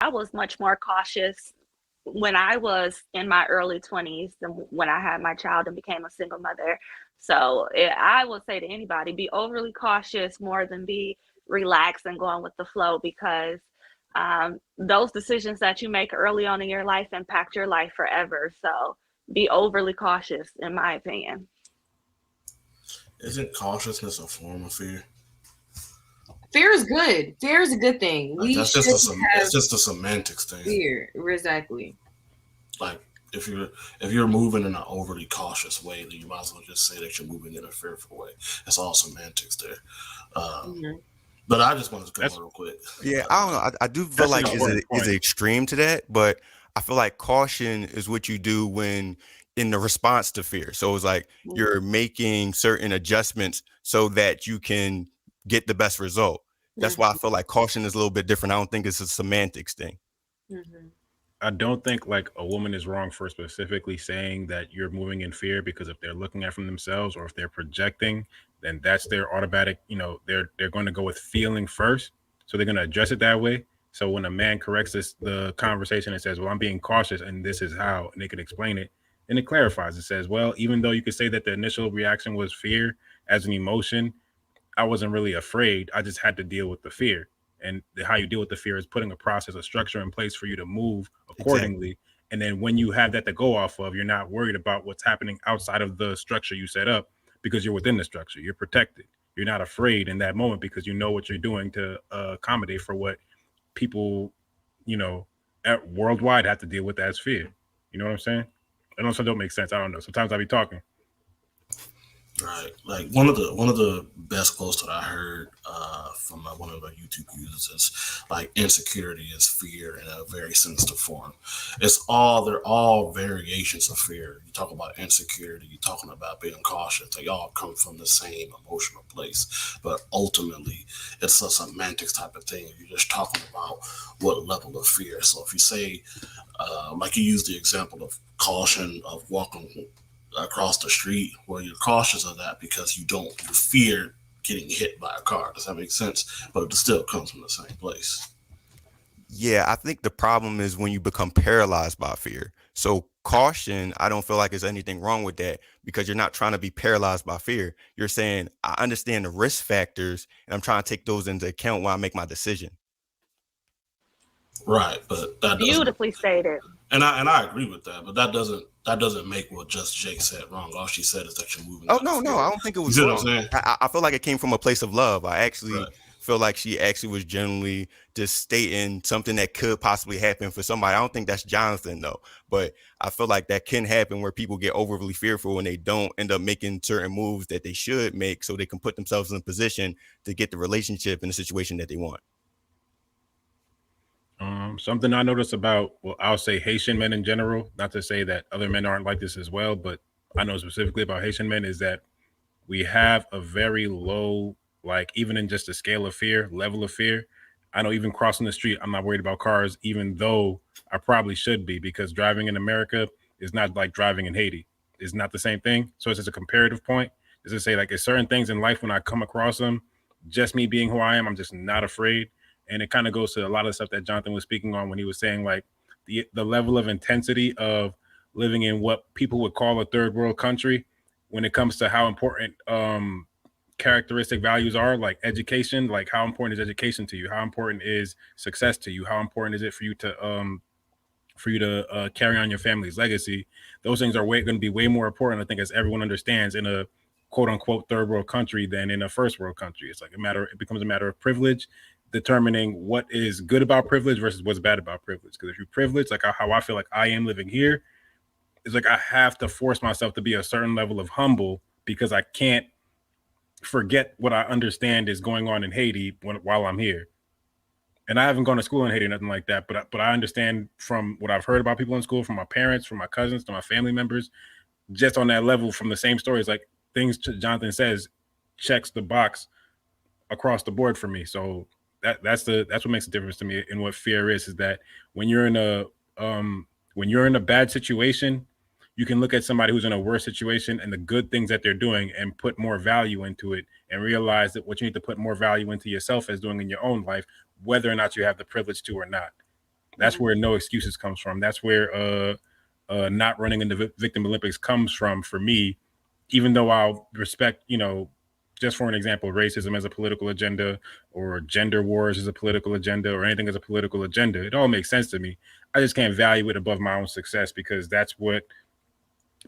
I was much more cautious when I was in my early 20s than when I had my child and became a single mother. So I would say to anybody, be overly cautious more than be relaxed and going with the flow, because those decisions that you make early on in your life impact your life forever. So be overly cautious, in my opinion. Isn't cautiousness a form of fear? Fear is good. Fear is a good thing. Like We that's just should that's have just a semantics thing. fear. Exactly. Like if you're moving in an overly cautious way, then you might as well just say that you're moving in a fearful way. That's all semantics there. Uh, Hmm. but I just wanted to come That's real quick. Yeah, Like, I don't know. I do feel that's an like important is point. an extreme to that, but I feel like caution is what you do when in the response to fear. So it's like you're making certain adjustments so that you can get the best result. That's why I feel like caution is a little bit different. I don't think it's a semantics thing. Hmm. I don't think like a woman is wrong for specifically saying that you're moving in fear, because if they're looking at from themselves or if they're projecting, then that's their automatic, they're going to go with feeling first. So they're going to address it that way. So when a man corrects the conversation and says, well, I'm being cautious and this is how, and they can explain it, and it clarifies. It says, well, even though you could say that the initial reaction was fear as an emotion, I wasn't really afraid. I just had to deal with the fear. And how you deal with the fear is putting a process, a structure in place for you to move Exactly. accordingly. And then when you have that to go off of, you're not worried about what's happening outside of the structure you set up, because you're within the structure. You're protected. You're not afraid in that moment because you know what you're doing to accommodate for what people, you know, worldwide have to deal with as fear. You know what I'm saying? I know some don't make sense. I don't know. Sometimes I be talking. right, like one of the best quotes that I heard from one of the YouTube users is like insecurity is fear in a very sinister form. They're all variations of fear. You talk about insecurity, you're talking about being cautious. They all come from the same emotional place, but ultimately it's a semantics type of thing. You're just talking about what level of fear. So if you say, like you use the example of caution of walking across the street, where you're cautious of that because you fear getting hit by a car. Does that make sense? But it still comes from the same place. Yeah, I think the problem is when you become paralyzed by fear. So caution, I don't feel like there's anything wrong with that because you're not trying to be paralyzed by fear. You're saying, I understand the risk factors and I'm trying to take those into account when I make my decision. Right, but that doesn't. Beautifully stated. And I agree with that, but that doesn't make what Just Jake said wrong. All she said is that you're moving Oh out of no, no, fear. I don't think it You was see what I'm wrong. saying? I feel like it came from a place of love. I actually Right. feel like she actually was genuinely just stating something that could possibly happen for somebody. I don't think that's Jonathan though, but I feel like that can happen where people get overly fearful and they don't end up making certain moves that they should make so they can put themselves in a position to get the relationship in the situation that they want. Something I notice about, well, I'll say Haitian men in general, not to say that other men aren't like this as well, but I know specifically about Haitian men is that we have a very low, like even in just a scale of fear, level of fear. I know even crossing the street, I'm not worried about cars, even though I probably should be, because driving in America is not like driving in Haiti. It's not the same thing. So it's just a comparative point. Is to say like there's certain things in life when I come across them, just me being who I am, I'm just not afraid. And it kind of goes to a lot of stuff that Jonathan was speaking on when he was saying like the level of intensity of living in what people would call a third world country when it comes to how important characteristic values are, like education. Like how important is education to you? How important is success to you? How important is it for you to carry on your family's legacy? Those things are going to be way more important, I think, as everyone understands, in a quote unquote third world country than in a first world country. It's like it becomes a matter of privilege, determining what is good about privilege versus what's bad about privilege. Because if you're privileged, like how I feel like I am living here, it's like I have to force myself to be a certain level of humble because I can't forget what I understand is going on in Haiti while I'm here. And I haven't gone to school in Haiti or nothing like that, but I understand from what I've heard about people in school, from my parents, from my cousins, to my family members, just on that level, from the same stories, like things Jonathan says, checks the box across the board for me. So that's what makes a difference to me in what fear is that when you're in a when you're in a bad situation, you can look at somebody who's in a worse situation and the good things that they're doing and put more value into it and realize that what you need to put more value into yourself as doing in your own life, whether or not you have the privilege to or not. That's where no excuses comes from. That's where not running in the victim Olympics comes from for me. Even though I'll respect, just for an example, racism as a political agenda or gender wars as a political agenda or anything as a political agenda, it all makes sense to me. I just can't value it above my own success because that's what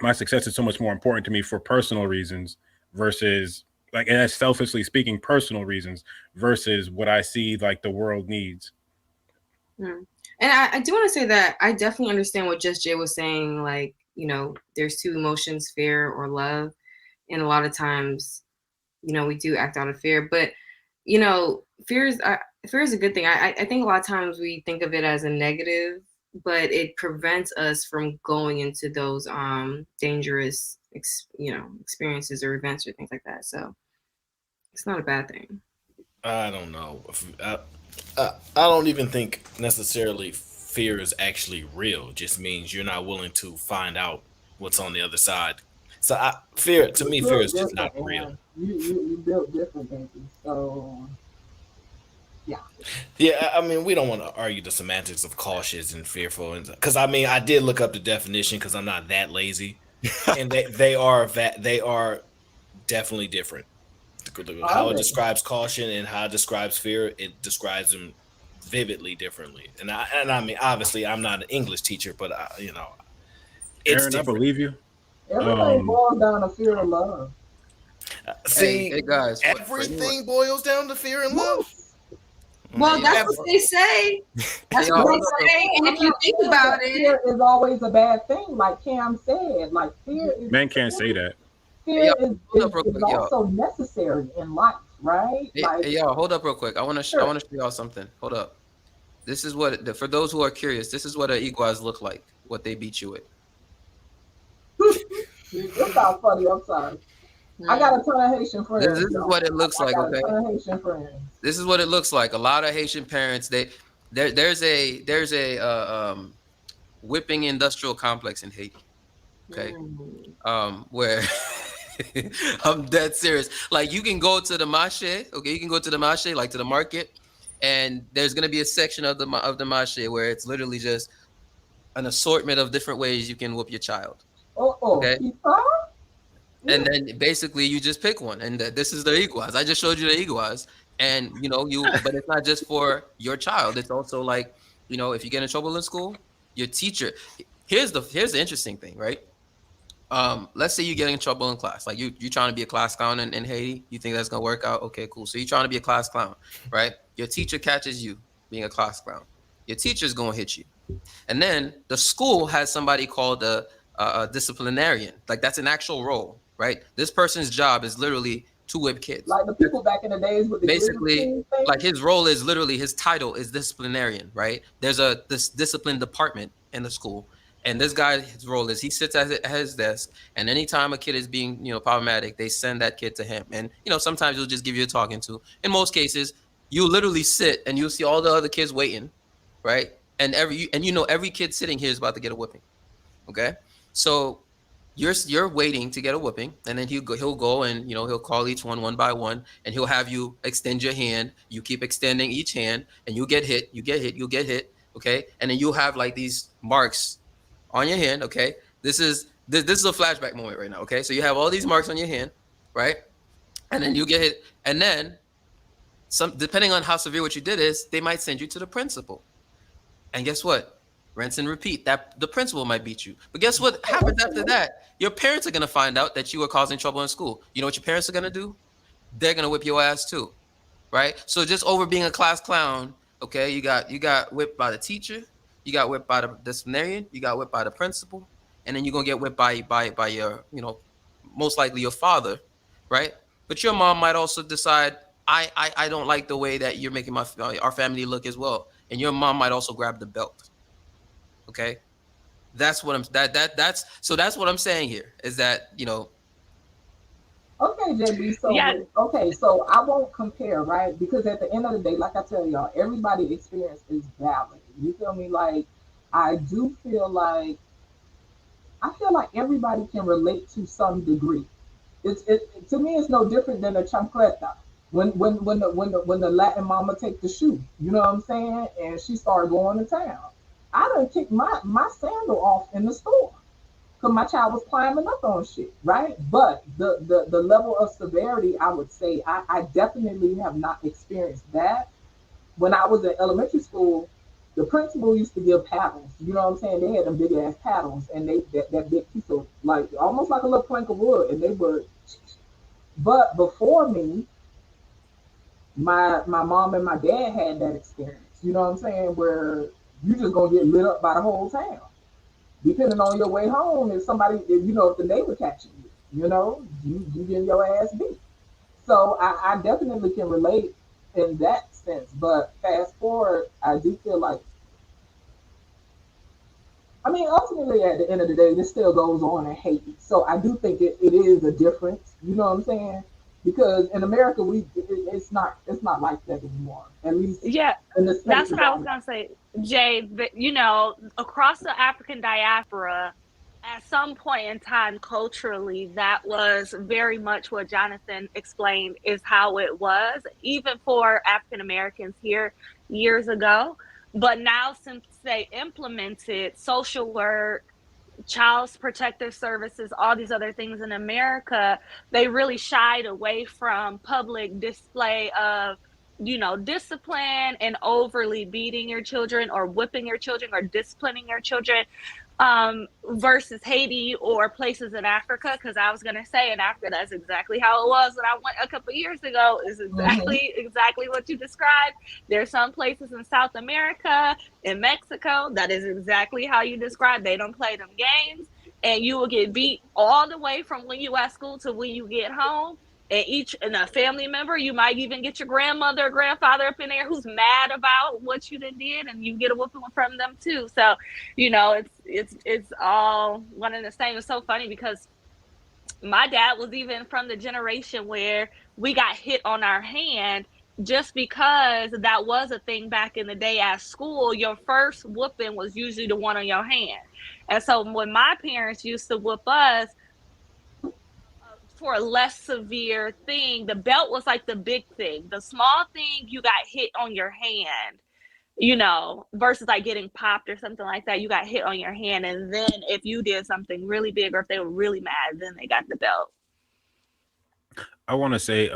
my success is so much more important to me for personal reasons versus like, and that's selfishly speaking, personal reasons versus what I see like the world needs. And I do want to say that I definitely understand what Just Jay was saying. Like, there's two emotions, fear or love. And a lot of times, we do act out of fear. But, fear is a good thing. I think a lot of times we think of it as a negative, but it prevents us from going into those dangerous, experiences or events or things like that. So it's not a bad thing. I don't know. I don't even think necessarily fear is actually real. It just means you're not willing to find out what's on the other side. So fear is just not real. You built different, baby. So yeah. Yeah, I mean, we don't want to argue the semantics of cautious and fearful, because I did look up the definition because I'm not that lazy, and they are definitely different. How it describes caution and how it describes fear, it describes them vividly differently. And I mean, obviously, I'm not an English teacher, but it's Aaron, different. I believe you. Everything boils down to fear and love. See, hey guys, everything boils down to fear and love. Well, that's what they say. That's what they say. And if you think about it, fear is always a bad thing. Like Cam said, like fear is. Men can't say that. Fear is also necessary in life, right? Y'all, hold up real quick. I want to show y'all something. Hold up. This is what, for those who are curious, this is what an iguaz look like. What they beat you with. It's not funny. I'm sorry. I got a ton of Haitian friends. This is what it looks like. Okay. Haitian friends. This is what it looks like. A lot of Haitian parents. There's a whipping industrial complex in Haiti. Okay. Where I'm dead serious. Like you can go to the marché. Okay, you can go to the marché, like to the market, and there's gonna be a section of the marché where it's literally just an assortment of different ways you can whoop your child. Okay. And then basically you just pick one, and this is the iguaz. I just showed you the iguaz, and but it's not just for your child. It's also like, if you get in trouble in school, your teacher. Here's the interesting thing, right? Let's say you get in trouble in class, like you trying to be a class clown in Haiti. You think that's gonna work out? Okay, cool. So you're trying to be a class clown, right? Your teacher catches you being a class clown. Your teacher's gonna hit you, and then the school has somebody called a disciplinarian. Like that's an actual role. Right, this person's job is literally to whip kids. Like the people back in the days with the basically, like his role is literally his title is disciplinarian. Right, there's this discipline department in the school, and this guy's role is he sits at his desk, and anytime a kid is being problematic, they send that kid to him. And sometimes he'll just give you a talking to. In most cases, you literally sit and you'll see all the other kids waiting, right? And every kid sitting here is about to get a whipping. Okay, so. You're waiting to get a whipping, and then he'll go and he'll call each one by one, and he'll have you extend your hand. You keep extending each hand, and you get hit, you'll get hit, okay? And then you'll have like these marks on your hand, okay? This is a flashback moment right now, okay? So you have all these marks on your hand, right? And then you get hit, and then depending on how severe what you did is, they might send you to the principal. And guess what? Rinse and repeat. That the principal might beat you. But guess what happens after that? Your parents are going to find out that you were causing trouble in school. You know what your parents are going to do? They're going to whip your ass too, right? So just over being a class clown, okay, you got whipped by the teacher, you got whipped by the disciplinarian, you got whipped by the principal, and then you're going to get whipped by your, most likely your father, right? But your mom might also decide, I don't like the way that you're making our family look as well. And your mom might also grab the belt. Okay, that's what what I'm saying here is that Okay, JB. So so I won't compare, right? Because at the end of the day, like I tell y'all, everybody's experience is valid. You feel me? Like I feel like everybody can relate to some degree. To me, it's no different than a chancleta. When the Latin mama take the shoe, you know what I'm saying, and she started going to town. I done kicked my sandal off in the store because my child was climbing up on shit, right? But the level of severity, I would say, I definitely have not experienced that. When I was in elementary school, the principal used to give paddles. You know what I'm saying? They had them big ass paddles, and that big piece of like almost like a little plank of wood, and they would. But before me, my mom and my dad had that experience. You know what I'm saying? Where you just gonna get lit up by the whole town. Depending on your way home, if somebody, if the neighbor catching you, you getting your ass beat. So I definitely can relate in that sense. But fast forward, I do feel like, I mean, ultimately at the end of the day, this still goes on in Haiti. So I do think it is a difference. You know what I'm saying? Because in America, it's not like that anymore. At least Yeah, in the that's spaces what I was I'm gonna say, Jay. Across the African diaspora, at some point in time, culturally, that was very much what Jonathan explained is how it was, even for African Americans here years ago. But now, since they implemented social work, child protective services, all these other things in America, they really shied away from public display of, discipline and overly beating your children or whipping your children or disciplining your children, versus Haiti or places in Africa. Because I was gonna say in Africa, that's exactly how it was when I went a couple of years ago. Is Mhm. exactly what you described. There's some places in South America, in Mexico, that is exactly how you described. They don't play them games, and you will get beat all the way from when you at school to when you get home. And a family member, you might even get your grandmother or grandfather up in there who's mad about what you done did, and you get a whooping from them too. So, it's all one and the same. It's so funny because my dad was even from the generation where we got hit on our hand just because that was a thing back in the day at school. Your first whooping was usually the one on your hand. And so when my parents used to whoop us for a less severe thing, the belt was like the big thing. The small thing, you got hit on your hand, versus like getting popped or something like that. You got hit on your hand, and then if you did something really big or if they were really mad, then they got the belt. I want to say,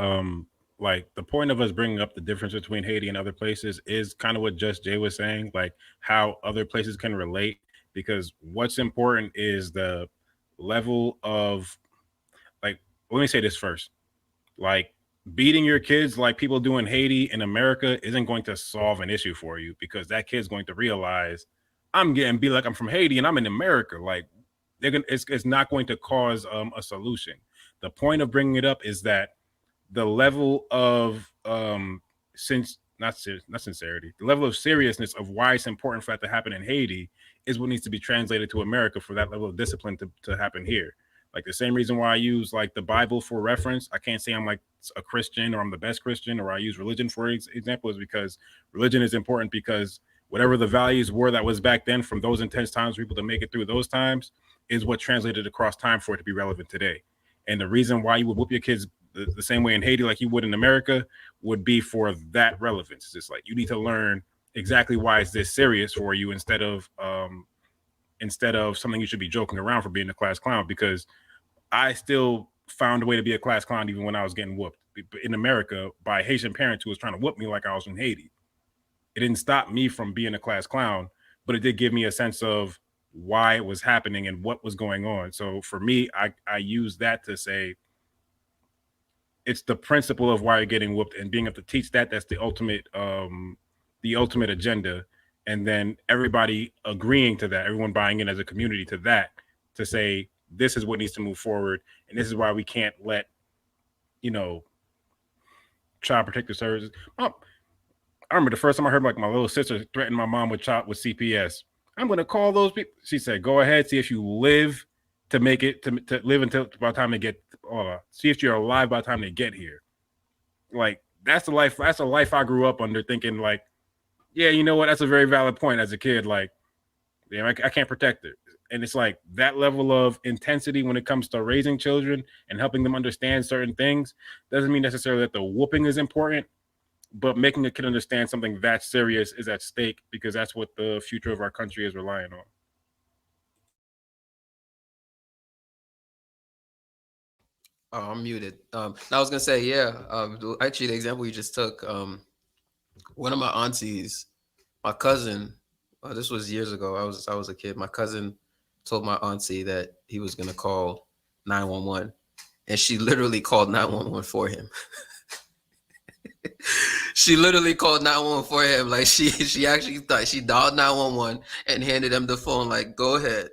like the point of us bringing up the difference between Haiti and other places is kind of what Just Jay was saying, like how other places can relate. Because what's important is the level of, like, let me say this first, like beating your kids like people do in Haiti in America isn't going to solve an issue for you, because that kid's going to realize I'm getting beat like I'm from Haiti and I'm in America. Like it's not going to cause a solution. The point of bringing it up is that the level of since not sincerity, the level of seriousness of why it's important for that to happen in Haiti is what needs to be translated to America for that level of discipline to happen here. Like the same reason why I use like the Bible for reference. I can't say I'm like a Christian or I'm the best Christian, or I use religion for example, is because religion is important, because whatever the values were that was back then from those intense times for people to make it through those times is what translated across time for it to be relevant today. And the reason why you would whoop your kids the same way in Haiti like you would in America would be for that relevance. It's just like you need to learn exactly why is this serious for you, instead of something you should be joking around for being a class clown. Because I still found a way to be a class clown even when I was getting whooped in America by Haitian parents who was trying to whoop me like I was in Haiti. It didn't stop me from being a class clown, but it did give me a sense of why it was happening and what was going on. So for me, I use that to say it's the principle of why you're getting whooped, and being able to teach that. That's the ultimate agenda. And then everybody agreeing to that, everyone buying in as a community to that, to say this is what needs to move forward, and this is why we can't let child protective services. I remember the first time I heard like my little sister threaten my mom with CPS. I'm going to call those people. She said, "Go ahead, see if you live to make it to live until by the time they get. See if you're alive by the time they get here." Like that's the life. That's a life I grew up under, thinking like, yeah, you know what? That's a very valid point as a kid. Like, yeah, I can't protect her. And it's like that level of intensity when it comes to raising children and helping them understand certain things doesn't mean necessarily that the whooping is important, but making a kid understand something that serious is at stake, because that's what the future of our country is relying on. Oh, I'm muted. I was gonna say, yeah. Actually, the example you just took, one of my aunties, my cousin. This was years ago. I was a kid. My cousin told my auntie that he was gonna call 911, and she literally called 911 for him. She literally called 911 for him. Like she actually thought she dialed 911 and handed him the phone. Like, go ahead.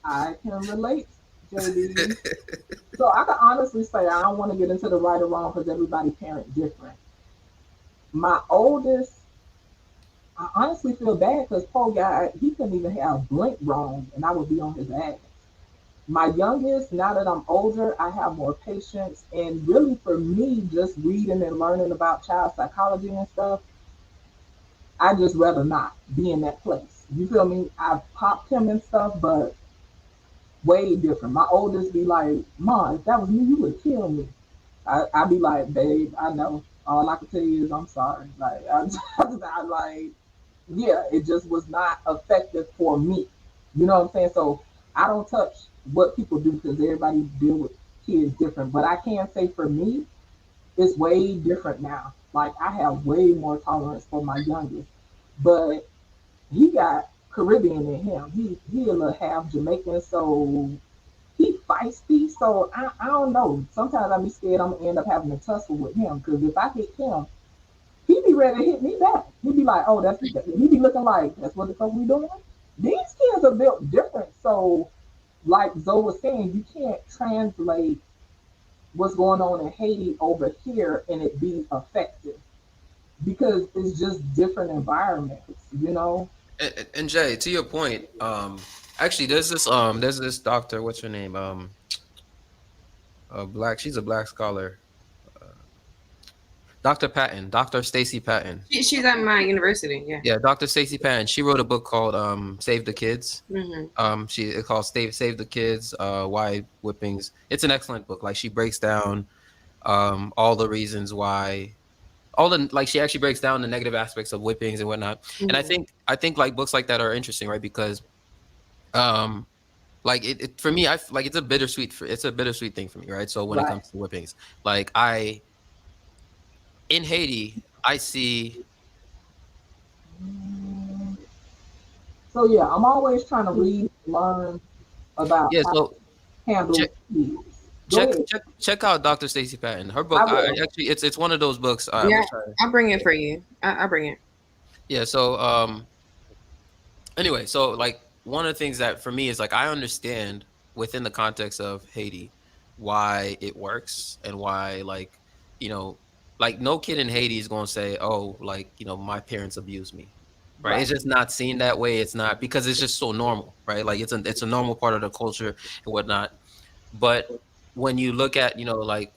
I can relate, JD. So I can honestly say I don't want to get into the right or wrong because everybody parent different. My oldest, I honestly feel bad because poor guy, he couldn't even have blink wrong, and I would be on his ass. My youngest, now that I'm older, I have more patience, and really for me, just reading and learning about child psychology and stuff, I just rather not be in that place. You feel me? I've popped him and stuff, but way different. My oldest be like, "Ma, if that was me, you would kill me." I be like, "Babe, I know. All I can tell you is I'm sorry." Like, I like, yeah, it just was not effective for me. You know what I'm saying? So I don't touch what people do because everybody deal with kids different. But I can say for me, it's way different now. Like I have way more tolerance for my youngest, but he got Caribbean in him. He a little half Jamaican, so he feisty. So I don't know. Sometimes I be scared I'm gonna end up having a tussle with him because if I hit him, he be ready to hit me back. He be like, oh, he be looking like that's what the fuck we doing. These kids are built different. So like Zoe was saying, you can't translate what's going on in Haiti over here and it be effective because it's just different environments, you know? And Jay, to your point, actually, there's this doctor. What's her name? Black. She's a black scholar. Dr. Patton, Dr. Stacy Patton. She's at my university. Yeah. Yeah, Dr. Stacy Patton. She wrote a book called "Save the Kids." Hmm. It's called "Save the Kids." Why whippings? It's an excellent book. Like she breaks down all the reasons why, all the like she actually breaks down the negative aspects of whippings and whatnot. And I think like books like that are interesting, right? Because um like it for me, like it's a bittersweet thing for me, right? So when it Right. comes to whippings, like I in Haiti, I see. So yeah, I'm always trying to read, learn about Yeah, how so to handle check kids. Go check ahead. check out Dr. Stacy Patton. Her I book, will. actually, it's one of those books. I'm Yeah, gonna try. I'll bring it for you. I'll bring it. Yeah. So anyway, so like one of the things that for me is like I understand within the context of Haiti why it works and why you know like no kid in Haiti is gonna say, oh, like my parents abused me. Right. Right. It's just not seen that way. It's not because it's just so normal, right? Like it's a normal part of the culture and whatnot. But when you look at, like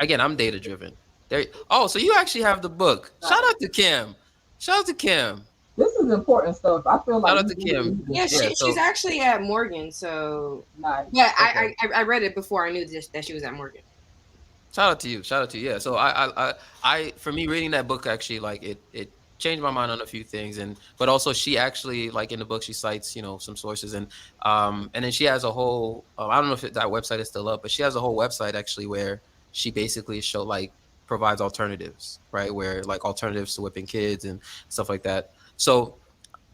again, I'm data driven. There. Oh, so you actually have the book. Shout Right. out to Kim. Shout out to Kim. This is important stuff. I feel Shout like out we to need to Kim. read this Yeah, stuff. Yeah. she's So actually at Morgan. So Nice. yeah, okay. I read it before I knew that she was at Morgan. Shout out to you. Shout out to you. Yeah. So for me reading that book actually like it changed my mind on a few things, but also she actually like in the book she cites some sources, and then she has a whole I don't know if that website is still up, but she has a whole website actually where she basically provides alternatives, right? Where like alternatives to whipping kids and stuff like that. So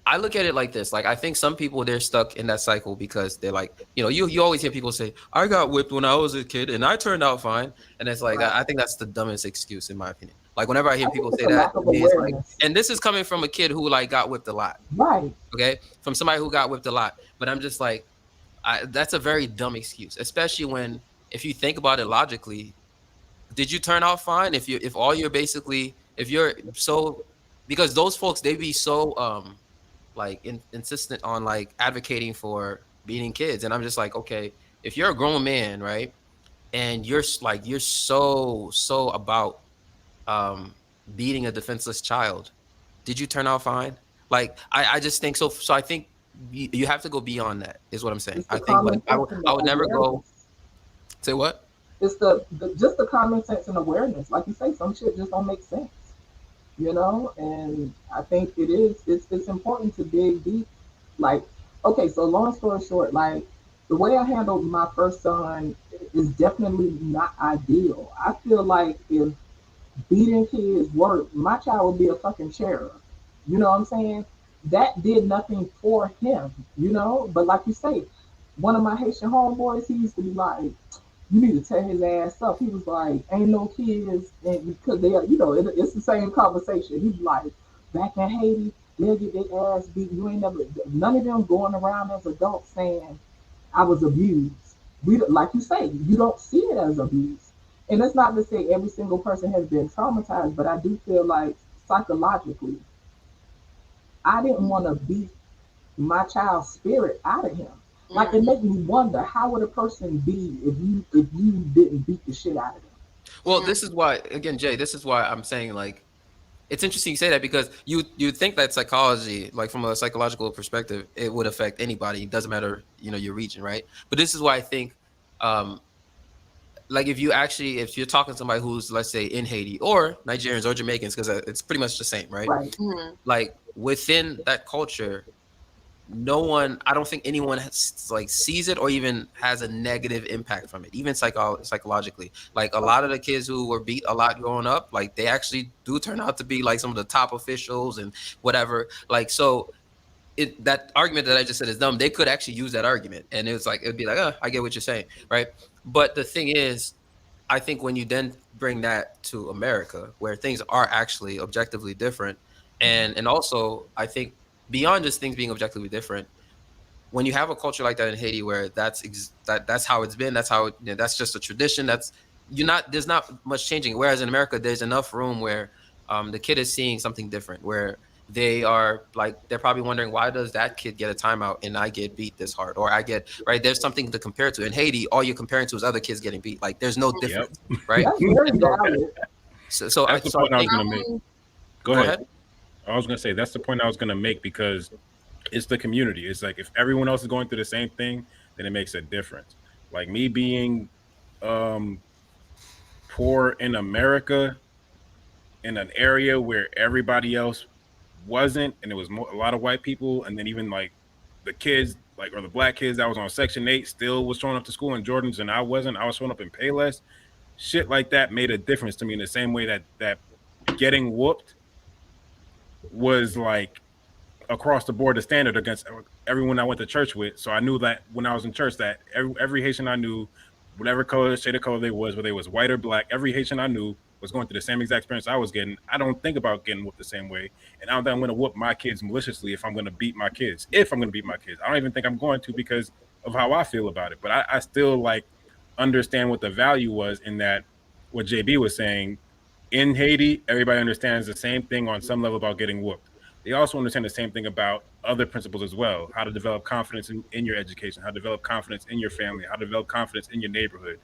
I look at it like this. Like I think some people they're stuck in that cycle because they're like, you always hear people say, I got whipped when I was a kid and I turned out fine. And it's like Right. I think that's the dumbest excuse in my opinion. Like whenever I hear I think people it's say a that, lack of it's like, awareness. and this is coming from a kid who like got whipped a lot. Right. Okay. From somebody who got whipped a lot. But I'm just like, that's a very dumb excuse, especially when if you think about it logically, did you turn out fine? If you're so because those folks they be so like insistent on like advocating for beating kids, and I'm just like, okay, if you're a grown man, right, and you're so about um beating a defenseless child, did you turn out fine? Like I just think so. So I think you have to go beyond that. Is what I'm saying. It's I the think common like I sense would and I the would never go awareness. say what. It's the just the common sense and awareness. Like you say, some shit just don't make sense, you know. And I think it is. It's important to dig deep. Like, okay, so long story short, like the way I handled my first son is definitely not ideal. I feel like if beating kids work, my child would be a fucking cherub. You know what I'm saying? That did nothing for him, you know. But like you say, one of my Haitian homeboys, he used to be like, "You need to tear his ass up." He was like, "Ain't no kids," and because they, are, you know, it's the same conversation. He's like, "Back in Haiti, they'll get their ass beat. You ain't never, none of them going around as adults saying I was abused." We, like you say, you don't see it as abuse. And it's not to say every single person has been traumatized, but I do feel like psychologically, I didn't want to beat my child's spirit out of him. Like it made me wonder, how would a person be if you didn't beat the shit out of them? Well, this is why again, Jay. This is why I'm saying like it's interesting you say that because you think that psychology, like from a psychological perspective, it would affect anybody. It doesn't matter, your region, right? But this is why I think, um, like if you're talking to somebody who's let's say in Haiti or Nigerians or Jamaicans, because it's pretty much the same, right? Right. Like within that culture, no one, I don't think anyone has, like sees it or even has a negative impact from it, even psychologically. Like a lot of the kids who were beat a lot growing up, like they actually do turn out to be like some of the top officials and whatever. Like so, that argument that I just said is dumb. They could actually use that argument, and it'd be like, oh, I get what you're saying, right? But the thing is, I think when you then bring that to America, where things are actually objectively different, and also I think beyond just things being objectively different, when you have a culture like that in Haiti, where that's how it's been, that's how that's just a tradition. There's not much changing. Whereas in America, there's enough room where the kid is seeing something different, where they are like they're probably wondering why does that kid get a timeout and I get beat this hard, or I get right. There's something to compare to. In Haiti, all you're comparing to is other kids getting beat. Like there's no Yep. difference, right? That's very And so, valid. That's the so I point I was think. going to make. Go Go ahead. ahead. I was going to say that's the point I was going to make because it's the community. It's like if everyone else is going through the same thing, then it makes a difference. Like me being um, poor in America in an area where everybody else wasn't, and it was a lot of white people, and then even like the kids, like or the black kids that was on Section 8 still was showing up to school in Jordans, and I wasn't. I was showing up in Payless. Shit like that made a difference to me in the same way that getting whooped was like across the board the standard against everyone I went to church with. So I knew that when I was in church that every Haitian I knew, whatever color, shade of color they was, whether they was white or black, every Haitian I knew was going through the same exact experience I was getting. I don't think about getting whooped the same way. And I don't think I'm going to whoop my kids maliciously if I'm going to beat my kids. If I'm going to beat my kids. I don't even think I'm going to because of how I feel about it. But I still like understand what the value was in that, what JB was saying. In Haiti, everybody understands the same thing on some level about getting whooped. They also understand the same thing about other principles as well, how to develop confidence in your education, how to develop confidence in your family, how to develop confidence in your neighborhood.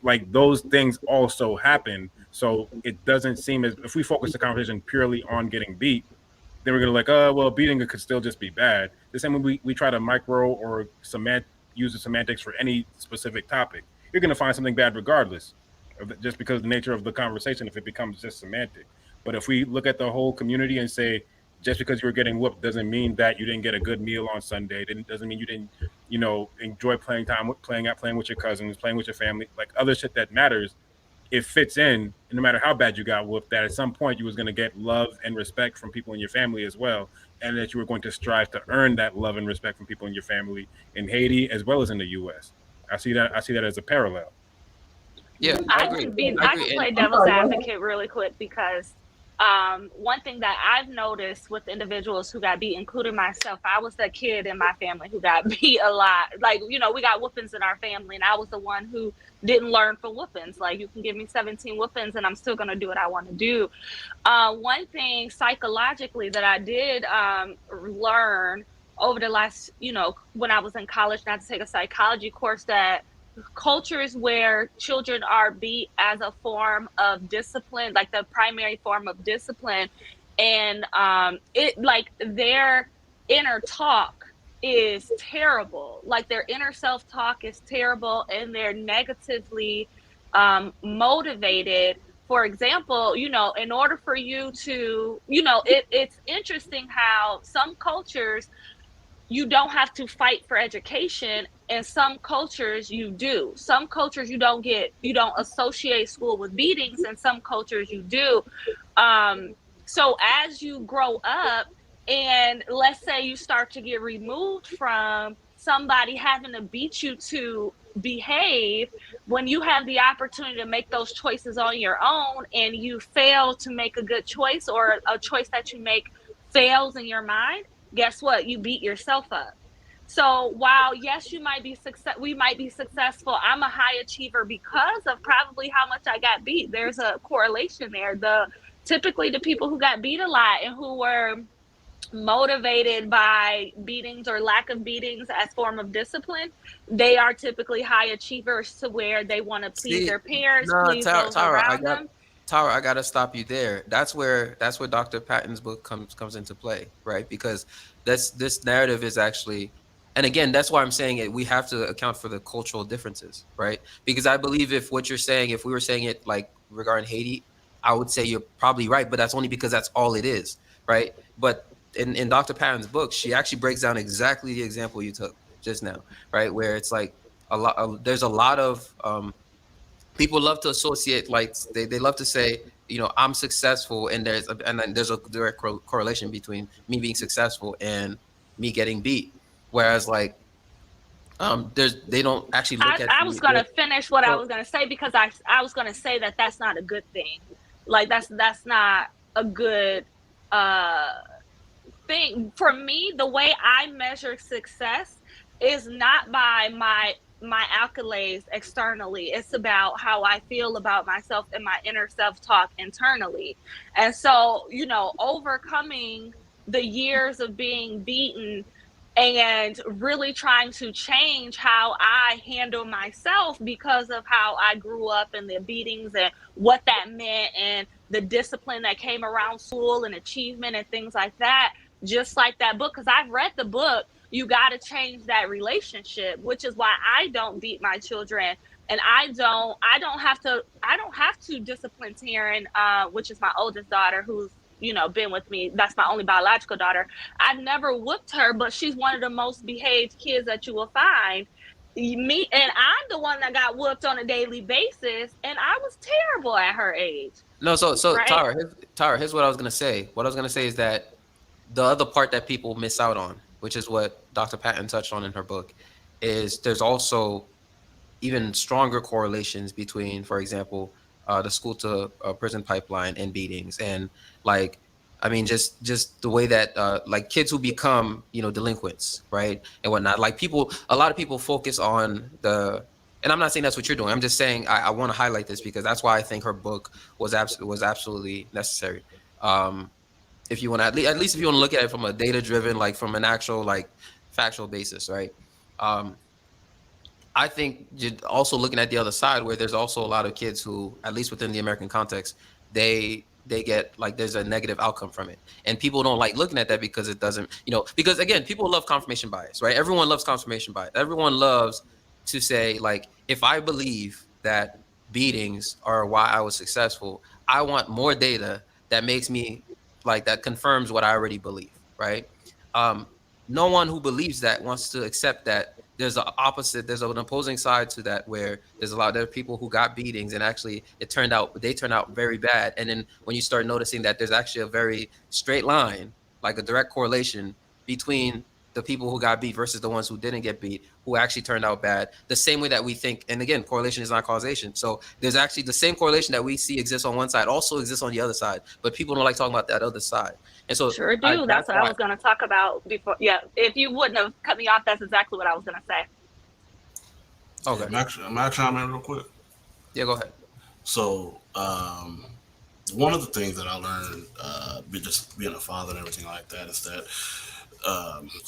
Like those things also happen. So it doesn't seem as if we focus the conversation purely on getting beat, then we're gonna like, oh well, beating it could still just be bad. The same when we try to micro or use the semantics for any specific topic, you're gonna find something bad regardless, just because of the nature of the conversation. If it becomes just semantic, but if we look at the whole community and say, just because you were getting whooped doesn't mean that you didn't get a good meal on Sunday. Doesn't mean you didn't, enjoy playing with your cousins, playing with your family, like other shit that matters. It fits in, and no matter how bad you got whooped, that at some point you was going to get love and respect from people in your family as well, and that you were going to strive to earn that love and respect from people in your family in Haiti as well as in the U.S. I see that as a parallel. Yeah, Yeah, I I agree. can be I I agree. can And play I'm devil's sorry, go ahead. advocate really quick because one thing that I've noticed with individuals who got beat, including myself, I was the kid in my family who got beat a lot. Like, we got whoopings in our family, and I was the one who didn't learn from whoopings. Like, you can give me 17 whoopings, and I'm still gonna do what I want to do. One thing psychologically that I did learn over the last, when I was in college, not to take a psychology course, that cultures where children are beat as a form of discipline, like the primary form of discipline, and it like their inner talk is terrible. Like their inner self talk is terrible, and they're negatively motivated. For example, you know, in order for you to, you know, it's interesting how some cultures you don't have to fight for education, and some cultures you do. Some cultures you don't associate school with beatings, and some cultures you do. So as you grow up, and let's say you start to get removed from somebody having to beat you to behave, when you have the opportunity to make those choices on your own and you fail to make a good choice, or a choice that you make fails in your mind, guess what? You beat yourself up. So while yes, we might be successful. I'm a high achiever because of probably how much I got beat. There's a correlation there. Typically the people who got beat a lot and who were motivated by beatings or lack of beatings as form of discipline, they are typically high achievers, to where they want to please See, their parents, no, please those around them. Tara, I gotta stop you there. That's where Dr. Patton's book comes into play, right? Because this narrative is actually, and again, that's why I'm saying it. We have to account for the cultural differences, right? Because I believe if what you're saying, if we were saying it like regarding Haiti, I would say you're probably right, but that's only because that's all it is, right? But in Dr. Patton's book, she actually breaks down exactly the example you took just now, right? Where it's like there's a lot of people love to associate, like they love to say, you know, I'm successful, and there's a direct correlation between me being successful and me getting beat. Whereas like they don't actually look at I was the gonna finish what I so was gonna say, because I was gonna say that that's not a good thing. Like that's not a good uh thing. For me, the way I measure success is not by my accolades externally. It's about how I feel about myself and my inner self-talk internally. And so, you know, overcoming the years of being beaten and really trying to change how I handle myself because of how I grew up, and the beatings and what that meant, and the discipline that came around school and achievement and things like that. Just like that book, because I've read the book, you got to change that relationship, which is why I don't beat my children. And I don't have to discipline Taryn, which is my oldest daughter, who's, you know, been with me. That's my only biological daughter. I've never whooped her, but she's one of the most behaved kids that you will find. Me, and I'm the one that got whooped on a daily basis, and I was terrible at her age. no, so Right. Tara, here's what I was gonna say. What I was gonna say is that the other part that people miss out on, which is what Dr. Patton touched on in her book, is there's also even stronger correlations between, for example, the school to prison pipeline and beatings, and like, I mean, just the way that like kids who become, you know, delinquents, right, and whatnot. Like a lot of people focus on and I'm not saying that's what you're doing. I'm just saying I want to highlight this because that's why I think her book was absolutely necessary. If you want to, at least if you want to look at it from a data driven, like from an actual like factual basis, right? Um, I think you're also looking at the other side, where there's also a lot of kids who, at least within the American context, they get like there's a negative outcome from it, and people don't like looking at that because it doesn't, you know, because again, people love confirmation bias, right? Everyone loves confirmation bias. Everyone loves to say, like, if I believe that beatings are why I was successful, I want more data that makes me like that confirms what I already believe, right? Um, no one who believes that wants to accept that there's an opposite, there's an opposing side to that, where there are people who got beatings and actually they turned out very bad. And then when you start noticing that there's actually a very straight line, like a direct correlation between the people who got beat versus the ones who didn't get beat, who actually turned out bad, the same way that we think. And again, correlation is not causation. So there's actually the same correlation that we see exists on one side also exists on the other side, but people don't like talking about that other side. And so Sure do. That's that's what I why. was going to talk about before. Yeah, if you wouldn't have cut me off, that's exactly what I was going to say. Okay. I'm actually chime in real quick. Yeah, go ahead. So, one of the things that I learned, just being a father and everything like that, is that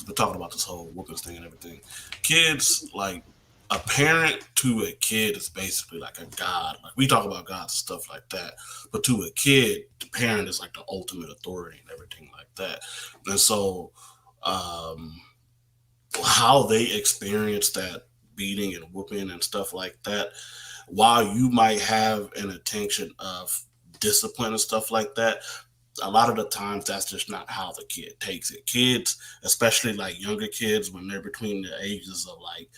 we're talking about this whole whoopings thing and everything. Kids, like, a parent to a kid is basically like a god. Like we talk about gods and stuff like that, but to a kid, the parent is like the ultimate authority and everything like that. And so, how they experience that beating and whooping and stuff like that, while you might have an intention of discipline and stuff like that, a lot of the times that's just not how the kid takes it. Kids, especially like younger kids, when they're between the ages of like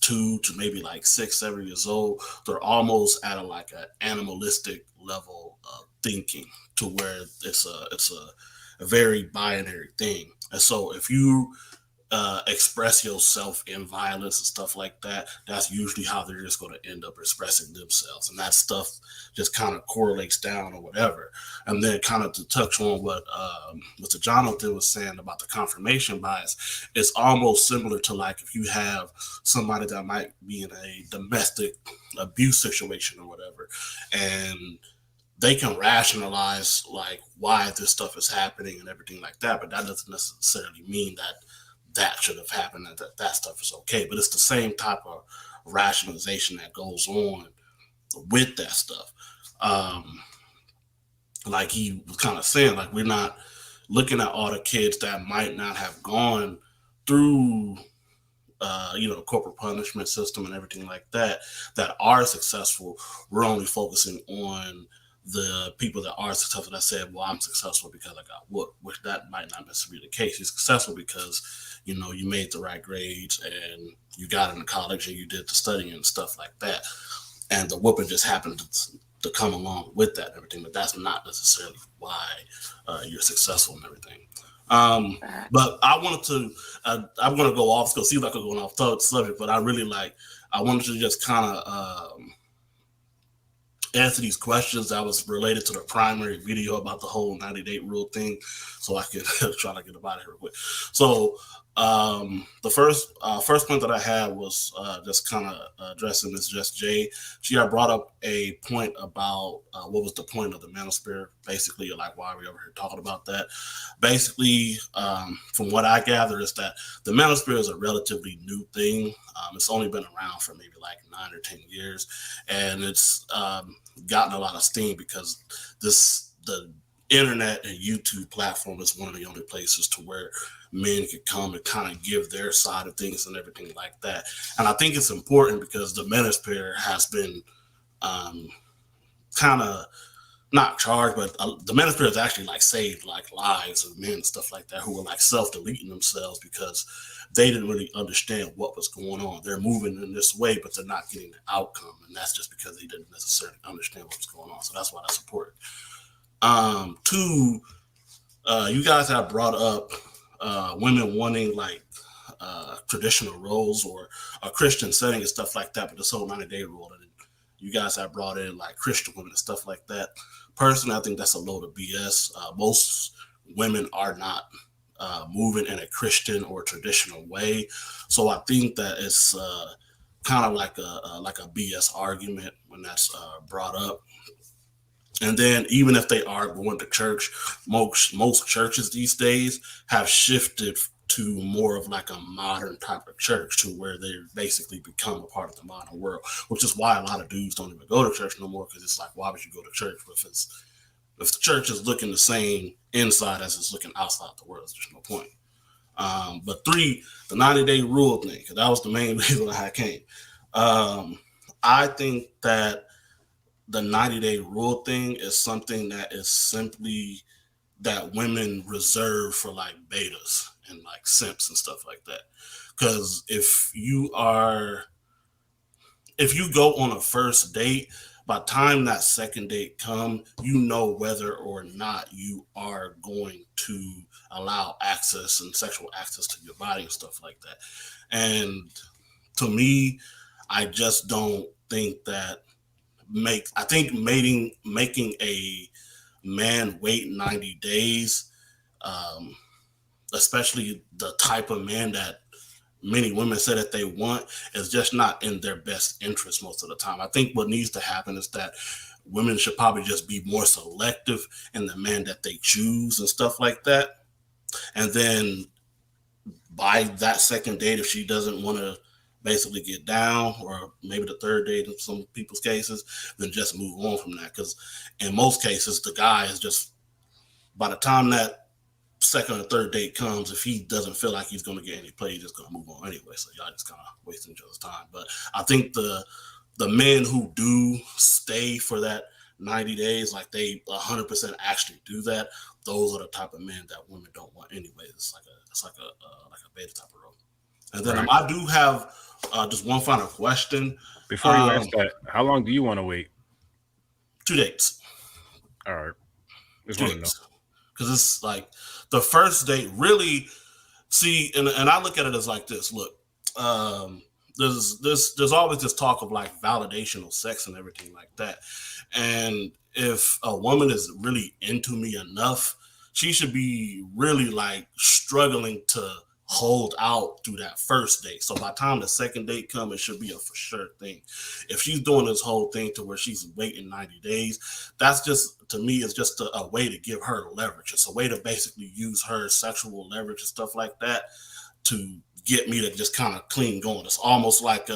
2 to maybe like 6, 7 years old, they're almost at a like an animalistic level of thinking, to where it's a very binary thing. And so if you express yourself in violence and stuff like that, that's usually how they're just going to end up expressing themselves. And that stuff just kind of correlates down or whatever. And then kind of to touch on what Mr. Jonathan was saying about the confirmation bias, it's almost similar to like if you have somebody that might be in a domestic abuse situation or whatever, and they can rationalize like why this stuff is happening and everything like that, but that doesn't necessarily mean that that should have happened and that stuff is okay. But it's the same type of rationalization that goes on with that stuff. Like he was kind of saying, like we're not looking at all the kids that might not have gone through the corporal punishment system and everything like that are successful. We're only focusing on the people that are successful that said, well, I'm successful because I got whooped, which that might not necessarily be the case. You're successful because, you made the right grades and you got into college and you did the studying and stuff like that. And the whooping just happened to come along with that and everything, but that's not necessarily why you're successful and everything. But I wanted to, I'm going to go off, because it seems like I'm going off the subject, but I wanted to just kind of answer these questions that was related to the primary video about the whole 90-day rule thing, so I could try to get about it real quick. So the first point that I had was just kind of addressing Ms. Just Jay. She had brought up a point about what was the point of the manosphere, basically, like why are we over here talking about that. Basically, from what I gather, is that the manosphere is a relatively new thing. It's only been around for maybe like 9 or 10 years, and it's gotten a lot of steam because the internet and YouTube platform is one of the only places to where men can come and kind of give their side of things and everything like that. And I think it's important because the manosphere has been kind of not charged, but the manosphere has actually like saved like lives of men and stuff like that who were like self-deleting themselves because they didn't really understand what was going on. They're moving in this way, but they're not getting the outcome. And that's just because they didn't necessarily understand what was going on. So that's why that's important. Two, you guys have brought up women wanting like traditional roles or a Christian setting and stuff like that, but this whole 90-day rule, and you guys have brought in like Christian women and stuff like that. Personally, I think that's a load of BS. Most women are not moving in a Christian or traditional way, so I think that it's kind of like a BS argument when that's brought up. And then even if they are going to church, most churches these days have shifted to more of like a modern type of church, to where they basically become a part of the modern world, which is why a lot of dudes don't even go to church no more, because it's like, why would you go to church if the church is looking the same inside as it's looking outside the world? There's no point. But three, the 90-day rule thing, because that was the main reason I came. I think that the 90-day rule thing is something that is simply that women reserve for like betas and like simps and stuff like that. Because if you go on a first date, by the time that second date comes, you know whether or not you are going to allow access and sexual access to your body and stuff like that. And to me, I just don't think that I think making a man wait 90 days, especially the type of man that many women say that they want, is just not in their best interest most of the time. I think what needs to happen is that women should probably just be more selective in the man that they choose and stuff like that. And then by that second date, if she doesn't want to basically get down, or maybe the third date in some people's cases, then just move on from that. Because in most cases, the guy is just, by the time that second or third date comes, if he doesn't feel like he's going to get any play, he's just going to move on anyway. So y'all just kind of wasting each other's time. But I think the men who do stay for that 90 days, like they 100% actually do that, those are the type of men that women don't want anyway. It's like a beta type of role. And then Right. I do have just one final question. Before you ask that, how long do you want to wait? 2 dates. All right. Just 2 want to know. dates. Because it's like the first date really, see, and I look at it as like this. Look, there's always this talk of like validational sex and everything like that. And if a woman is really into me enough, she should be really like struggling to hold out through that first date. So by the time the second date comes, it should be a for sure thing. If she's doing this whole thing to where she's waiting 90 days, that's just, to me, it's just a way to give her leverage. It's a way to basically use her sexual leverage and stuff like that to get me to just kind of clean going. It's almost like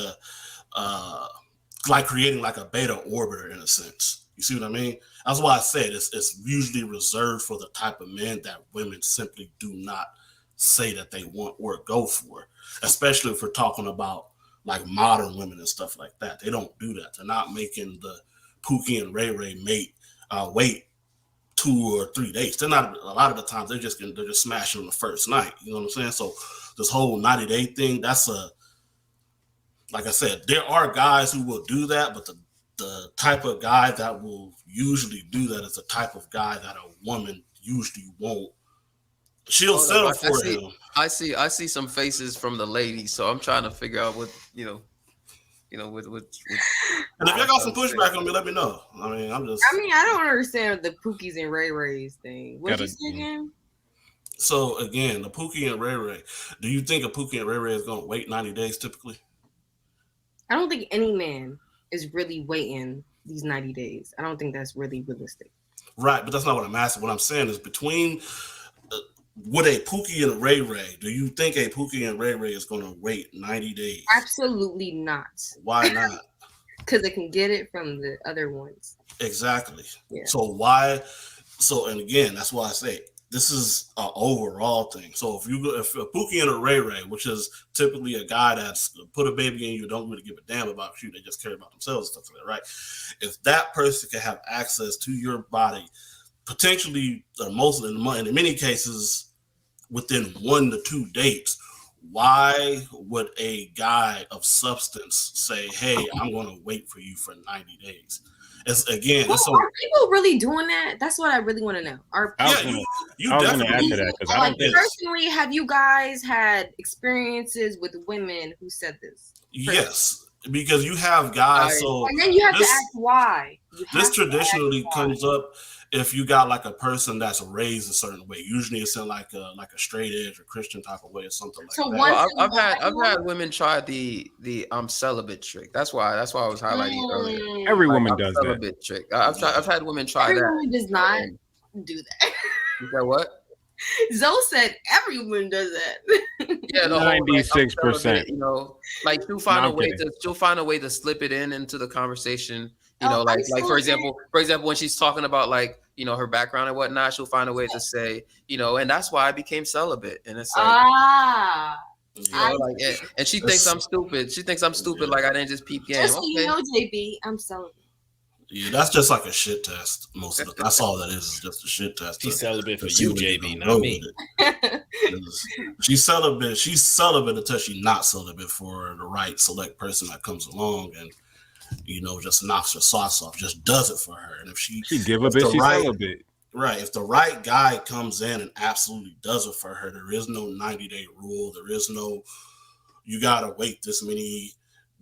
like creating like a beta orbiter in a sense. You see what I mean? That's why I said it's usually reserved for the type of men that women simply do not say that they want or go for, especially if we're talking about like modern women and stuff like that. They don't do that. They're not making the Pookie and Ray Ray mate wait 2 or 3 dates. They're not. A lot of the times they're just smashing on the first night. You know what I'm saying? So this whole 90-day thing, that's like I said, there are guys who will do that, but the type of guy that will usually do that is the type of guy that a woman usually won't. She'll settle for him. I see some faces from the ladies, so I'm trying to figure out what with And if y'all got some pushback on me, let me know. I mean, I don't understand the Pookies and Ray Rays thing. What you say again? So again, the Pookie and Ray Ray. Do you think a Pookie and Ray Ray is going to wait 90 days typically? I don't think any man is really waiting these 90 days. I don't think that's really realistic. Right, but that's not what I'm asking. What I'm saying is between with a Pookie and Ray Ray, do you think a Pookie and Ray Ray is going to wait 90 days? Absolutely not. Why not? Because they can get it from the other ones. Exactly. Yeah. So why? So, and again, that's why I say this is an overall thing. So if a Pookie and a Ray Ray, which is typically a guy that's put a baby in you, don't really give a damn about you, they just care about themselves and stuff like that, right? If that person can have access to your body, potentially in many cases within 1 to 2 dates, why would a guy of substance say, hey, I'm going to wait for you for 90 days? Are people really doing that? That's what I really want to know. I was going to add to that because I don't think personally, have you guys had experiences with women who said this? Yes, because you have guys. And then you have to ask why. This traditionally comes up if you got like a person that's raised a certain way. Usually it's in like a straight edge or Christian type of way or something like that. Well, I've had women try the I'm celibate trick. That's why I was highlighting earlier. Every woman does that. Celibate trick. I've had women try that. Every woman does not do that. You said what? Zoe said every woman does that. Yeah, the 96%. Like she'll find a way to slip it into the conversation. Like for example, when she's talking about like her background and whatnot, she'll find a way to say, and that's why I became celibate. And it's like, and she thinks I'm stupid. She thinks I'm stupid. Like I didn't just peep game. Just so you know, JB, I'm celibate. Yeah, that's just like a shit test. Most of the that's all that is just a shit test. She's celibate for you, JB, not me. She's celibate. She's celibate until she's not celibate for the right select person that comes along and just knocks her socks off, just does it for her. And if she give a bitch, she's celibate. Right. If the right guy comes in and absolutely does it for her, there is no 90-day rule. There is no you gotta wait this many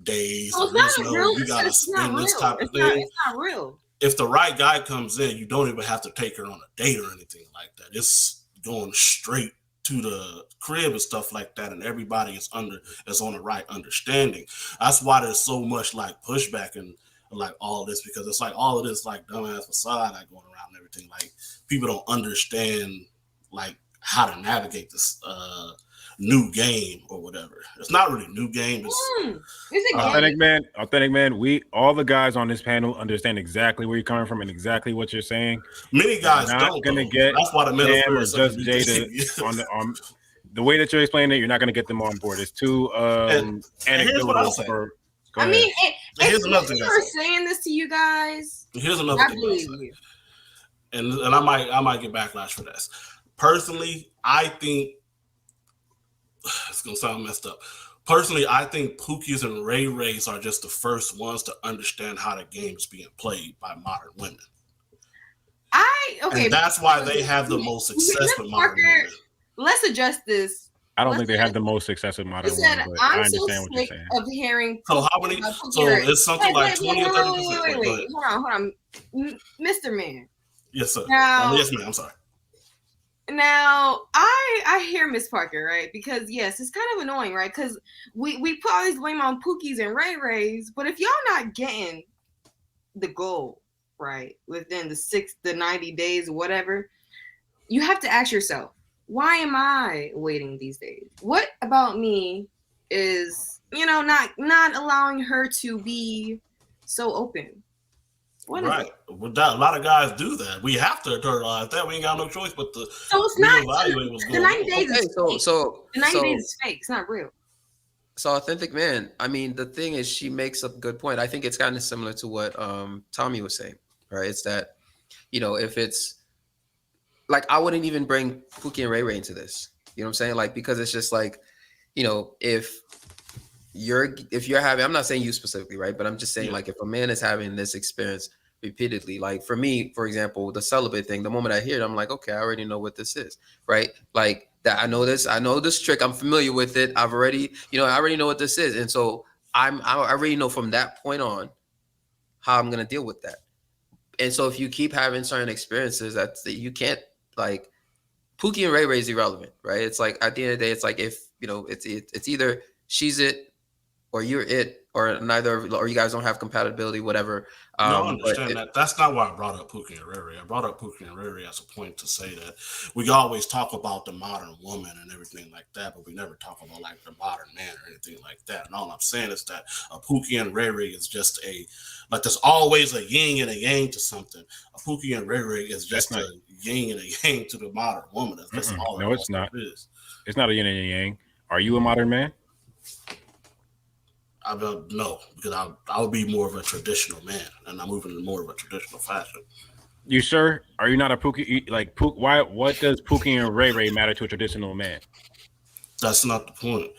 days. You gotta spend this type of thing. It's not real. If the right guy comes in, you don't even have to take her on a date or anything like that. It's going straight to the crib and stuff like that, and everybody is on the right understanding. That's why there's so much like pushback and like all this, because it's like all of this like dumbass facade like going around and everything. Like people don't understand like how to navigate this new game or whatever. It's not really new game. It's a game. Authentic man. We all the guys on this panel understand exactly where you're coming from and exactly what you're saying. Many guys not don't. Gonna get that's why the Sam metaphor or is just Jada on the way that you're explaining it. You're not going to get them on board. It's too here's what I'll say. I mean, here's another thing. We're saying this to you guys. Here's another thing. Believe you. And I might get backlash for this. Personally, I think it's gonna sound messed up. Personally, I think Pookies and Ray Rays are just the first ones to understand how the game is being played by modern women. And that's why they have the most success with modern women. Let's address this. I don't think they have the most success with modern women, but I understand what you're saying. Of hearing. So how many? So it's something like 20 or 30%. Wait. Hold on, Mr. Man. Yes, sir. Now, yes, ma'am. I'm sorry. Now, I hear Miss Parker, right? Because yes, it's kind of annoying, right? Because we put all these blame on Pookies and Ray Rays, but if y'all not getting the goal right within the 90 days, whatever, you have to ask yourself, why am I waiting these days? What about me is, not allowing her to be so open? Right. With that, a lot of guys do that. We have to internalize that. We ain't got no choice but to reevaluate what's going on. The 90 days is fake. The 90 days is fake. It's not real. So Authentic Man, I mean, the thing is, she makes a good point. I think it's kind of similar to what Tommy was saying, right? It's that, if it's like, I wouldn't even bring Pookie and Ray Ray into this. You know what I'm saying? Like, because it's just like, if you're having, I'm not saying you specifically, right? But I'm just saying, like, if a man is having this experience repeatedly, like for me, for example, the celibate thing, the moment I hear it, I'm like, okay, I already know what this is, right? Like that, I know this trick, I'm familiar with it. I already know what this is. And so I already know from that point on how I'm going to deal with that. And so if you keep having certain experiences that you can't, like, Pookie and Ray Ray is irrelevant, right? It's like, at the end of the day, it's like, if, it's either she's it or you're it, or neither, or you guys don't have compatibility, whatever. No, I understand that. That's not why I brought up Pookie and Ray Ray. I brought up Pookie and Ray Ray as a point to say that we always talk about the modern woman and everything like that, but we never talk about like the modern man or anything like that. And all I'm saying is that a Pookie and Ray Ray is just there's always a yin and a yang to something. A Pookie and Ray Ray is just a yin and a yang to the modern woman. That's all. No, it's not. It's not a yin and a yang. Are you a modern man? No, because I would be more of a traditional man, and I'm moving in more of a traditional fashion. You sure? Are you not a Pookie? Like, why? What does Pookie and Ray Ray matter to a traditional man? That's not the point.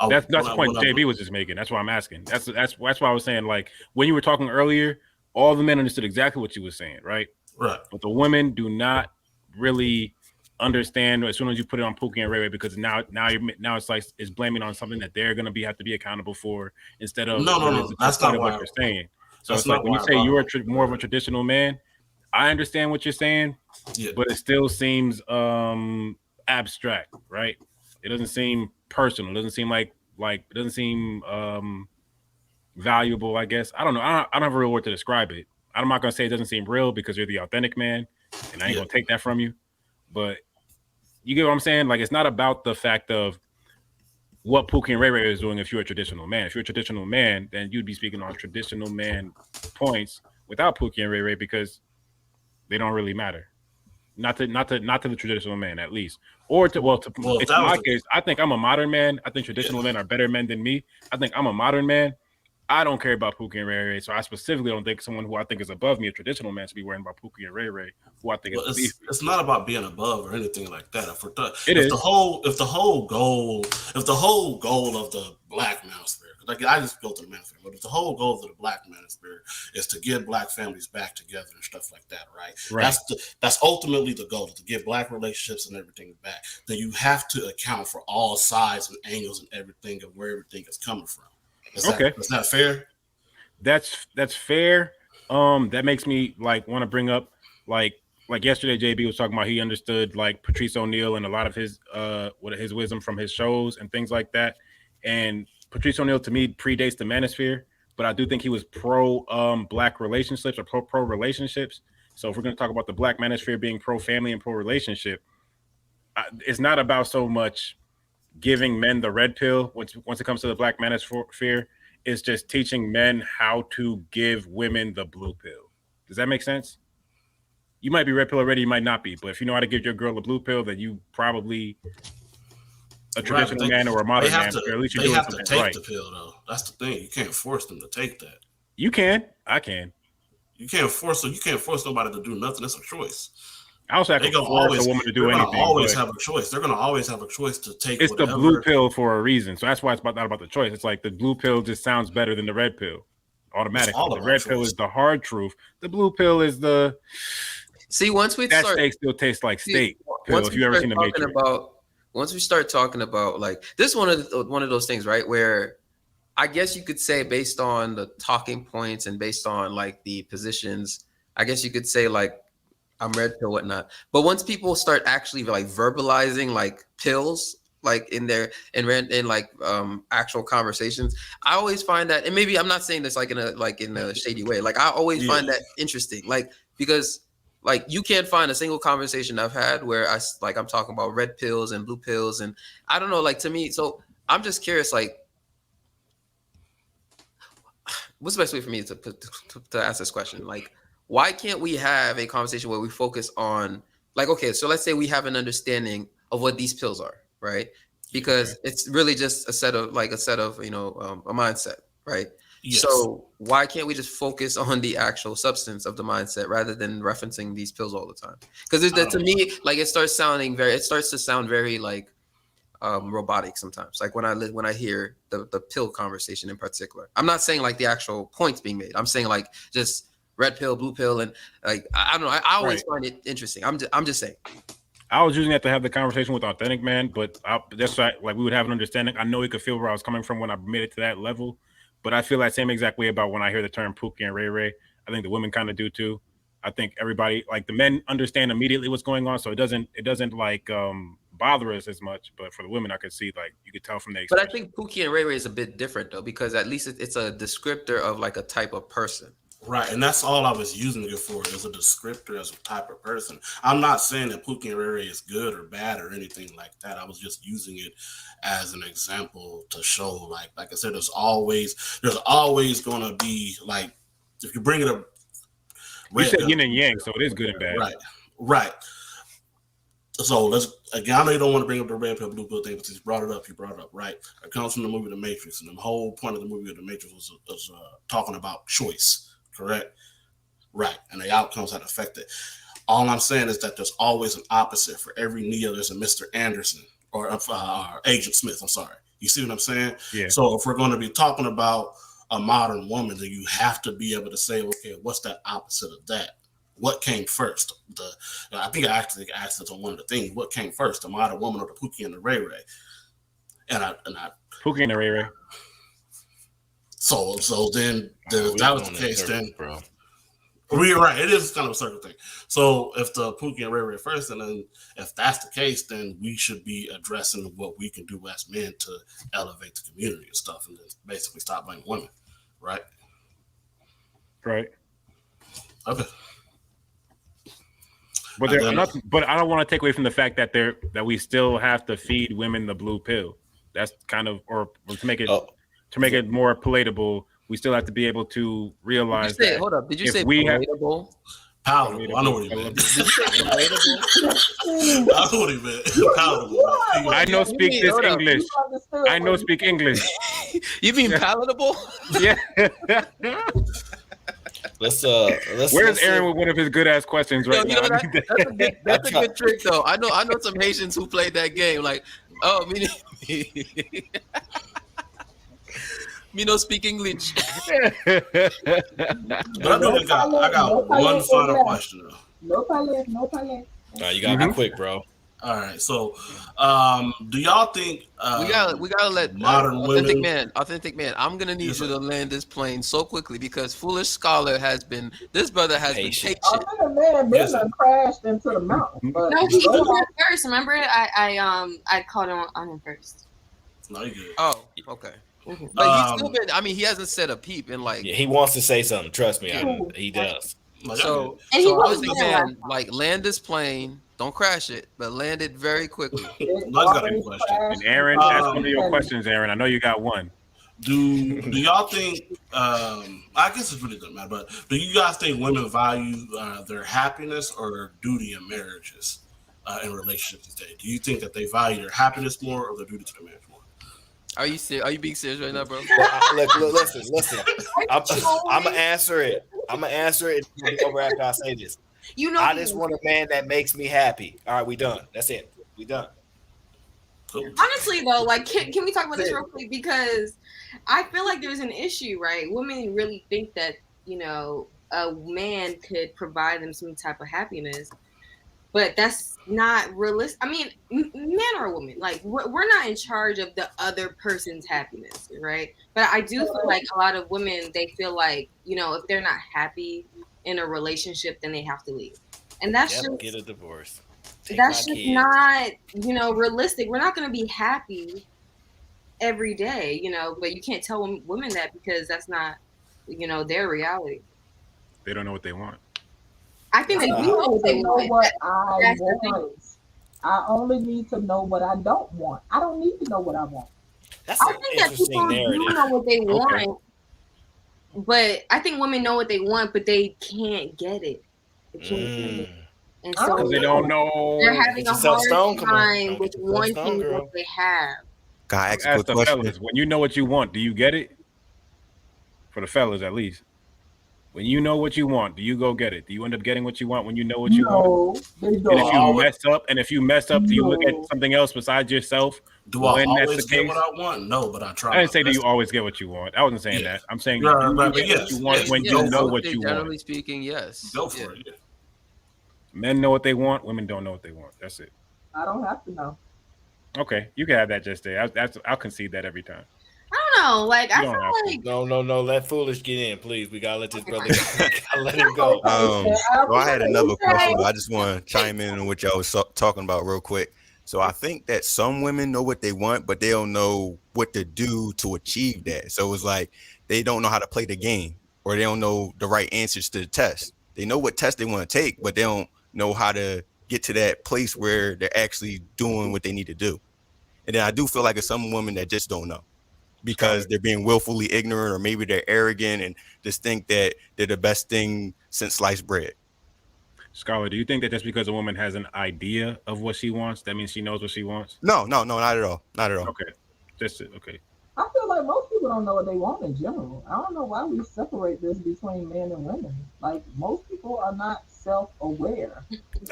That's the point JB was just making. That's why I'm asking. That's why I was saying, like, when you were talking earlier, all the men understood exactly what you were saying, right? Right. But the women do not really understand as soon as you put it on Pookie and Ray Ray, because now it's like it's blaming on something that they're gonna have to be accountable for instead of no. That's not what you're saying. So it's like when you say you're more of a traditional man, I understand what you're saying, but it still seems abstract, right? It doesn't seem personal. It doesn't seem like it doesn't seem valuable. I guess I don't know. I don't have a real word to describe it. I'm not gonna say it doesn't seem real because you're the authentic man, and I ain't gonna take that from you. But you get what I'm saying? Like, it's not about the fact of what Pookie and Ray Ray is doing if you're a traditional man. If you're a traditional man, then you'd be speaking on traditional man points without Pookie and Ray Ray because they don't really matter. Not to the traditional man, at least. Or in my case, I think I'm a modern man. I think traditional men are better men than me. I think I'm a modern man. I don't care about Pookie and Ray Ray, so I specifically don't think someone who I think is above me, a traditional man, should be worrying about Pookie and Ray Ray, who I think is beneath me. It's not about being above or anything like that. If the whole goal of the Black manosphere, like I just go to the manosphere, but if the whole goal of the Black manosphere is to get Black families back together and stuff like that, right? That's ultimately the goal, to get Black relationships and everything back. Then you have to account for all sides and angles and everything of where everything is coming from. Is that fair? That's fair. That makes me want to bring up like yesterday JB was talking about he understood like Patrice O'Neal and a lot of his wisdom from his shows and things like that. And Patrice O'Neal to me predates the manosphere, but I do think he was pro Black relationships or pro relationships. So if we're going to talk about the Black manosphere being pro family and pro relationship, it's not about so much giving men the red pill once it comes to the black manosphere. It's just teaching men how to give women the blue pill. Does that make sense? You might be red pill already, you might not be, but if you know how to give your girl a blue pill, then you probably a traditional man or a modern man, or at least you're doing something right. They have to take the pill, though. That's the thing. You can't force them to take that. You can. I can. You can't force them. You can't force nobody to do nothing. It's a choice. I also have to force a woman to do anything. They're gonna always have a choice. They're gonna always have a choice to take. It's the blue pill for a reason. So that's why it's not about the choice. It's like the blue pill just sounds better than the red pill. Automatically, the red pill is the hard truth. The blue pill is the. See, once we that start, steak still tastes like steak. Once we start talking about like this, one of those things, right? Where I guess you could say, based on the talking points and based on like the positions, I guess you could say like I'm red pill, whatnot. But once people start actually like verbalizing like pills, like in like actual conversations, I always find that, and maybe I'm not saying this like in a shady way. Like I always find that interesting, like because. Like you can't find a single conversation I've had where I'm talking about red pills and blue pills, and I don't know, like to me. So I'm just curious, like, what's the best way for me to ask this question? Like, why can't we have a conversation where we focus on, like, okay, so let's say we have an understanding of what these pills are, right? Because it's really just a set of a mindset, right? Yes. So why can't we just focus on the actual substance of the mindset rather than referencing these pills all the time? Because to me, like it starts to sound very like robotic sometimes. Like when I hear the pill conversation in particular. I'm not saying like the actual points being made. I'm saying like just red pill, blue pill, and like I don't know. I always find it interesting. I'm just saying. I was using that to have the conversation with Authentic Man, but that's right. Like we would have an understanding. I know he could feel where I was coming from when I made it to that level. But I feel that same exact way about when I hear the term Pookie and Ray Ray. I think the women kind of do too. I think everybody, like the men, understand immediately what's going on, so it doesn't like bother us as much. But for the women, I could see like you could tell from the. But I think Pookie and Ray Ray is a bit different though, because at least it's a descriptor of like a type of person. Right, and that's all I was using it for, as a descriptor, as a type of person. I'm not saying that Pookie and Ray Ray is good or bad or anything like that. I was just using it as an example to show, like I said, there's always going to be, like, if you bring it up. You said yin and yang, so it is good and bad. Right. So let's, again, I know you don't want to bring up the red pill, blue pill thing, but you brought it up, right? It comes from the movie The Matrix, and the whole point of the movie The Matrix was talking about choice. Correct. Right. And the outcomes that affect it. All I'm saying is that there's always an opposite. For every Neo, there's a Mr. Anderson or Agent Smith. I'm sorry. You see what I'm saying? Yeah. So if we're going to be talking about a modern woman, then you have to be able to say, okay, what's that opposite of that? What came first? I think I actually asked this on one of the things. What came first, the modern woman or the Pookie and the Ray Ray? And I Pookie and the Ray Ray. So then if that was the case, then bro, we're right. It is kind of a circle thing. So if the Pookie and Ray Ray first, and then if that's the case, then we should be addressing what we can do as men to elevate the community and stuff, and then basically stop blaming women, right? Right. Okay. But I don't want to take away from the fact that we still have to feed women the blue pill. That's kind of, or to make it. To make it more palatable, we still have to be able to realize that. Hold up. Did you say palatable? Palatable. I know what he meant. Did you say palatable? I know what he meant. Palatable. I know speak this English. I know speak English. You mean palatable? Yeah. Let's Where's Aaron with one of his good ass questions right now? That's a good trick though. I know some Haitians who played that game. Like, me no speak English. But I got one final question though. No palette. You gotta be quick, bro. All right, so do y'all think we gotta let modern women? Authentic man, I'm gonna need you to land this plane so quickly because Foolish Scholar this brother has been patient. Authentic man been crashed into the mountain. But no, he went first. Remember, I called on him first. No, you good. Oh, okay. But he's still been. I mean, he hasn't said a peep in like. Yeah, he wants to say something. Trust me, he does. So I was thinking, man, like land this plane. Don't crash it, but land it very quickly. It Let's got a always question. crashed And Aaron, before ask Um, one of I your said it. questions, Aaron. I know you got one. Do y'all think? I guess it really doesn't matter. But do you guys think women value their happiness or duty in marriages, in relationships today? Do you think that they value their happiness more or their duty to the marriage more? Are you being serious right now, bro? Listen. I'm gonna answer it. I'm gonna answer it. It'll be over after I say this. You know, I just want a man that makes me happy. All right, we done. That's it. We done. Cool. honestly though, like, can we talk about this real quick? Because I feel like there's an issue, right? Women really think that, you know, a man could provide them some type of happiness, but that's not realistic. I mean, men or women, like, we're not in charge of the other person's happiness, right? But I do feel like a lot of women, they feel like, you know, if they're not happy in a relationship, then they have to leave, and that's Yep, just get a divorce. Take that's my just kids. not, you know, realistic. We're not going to be happy every day, you know, but you can't tell women that because that's not, you know, their reality. They don't know what they want. I think they That's do not know how- what they I know want. what I That's the thing. want. I only need to know what I don't want. I don't need to know what I want. That's I an think that interesting people do narrative. know what they Okay. want, but I think women know what they want, but they can't get it. They can't get it. Mm. And I so don't Because they don't know. they're having Get a yourself hard stoned, come on. time Don't with get yourself stoned, wanting girl. what they have. Can I I'm ask a ask quick the question? fellas, when you know what you want, do you get it? For the fellas, at least. When you know what you want, do you go get it? Do you end up getting what you want when you know what you want? No, they And if don't. you always- mess up, do you look No. at something else besides yourself? Do I When that's always the get case, what I want? No, but I try. I didn't my say that best. you always get what you want. I wasn't saying Yeah. that. I'm saying Right, do you right, get yes, what you want yes, when go you for know it. what you Generally want. speaking, yes. Go for Yeah. it. Men know what they want. Women don't know what they want. That's it. I don't have to know. Okay, you can have that just there. I'll concede that every time. I don't know. Like, You I don't have feel to. like No. Let Foolish get in, please. We gotta let this brother go. We gotta let him go. So I had another question, Okay. but I just want to chime in on what y'all was talking about real quick. So I think that some women know what they want, but they don't know what to do to achieve that. So it's like they don't know how to play the game, or they don't know the right answers to the test. They know what test they want to take, but they don't know how to get to that place where they're actually doing what they need to do. And then I do feel like it's some women that just don't know because they're being willfully ignorant, or maybe they're arrogant and just think that they're the best thing since sliced bread. Scarlett, do you think that just because a woman has an idea of what she wants, that means she knows what she wants? No, not at all. Not at all. Okay. Just okay. I feel like most people don't know what they want in general. I don't know why we separate this between men and women. Like, most people are not self-aware.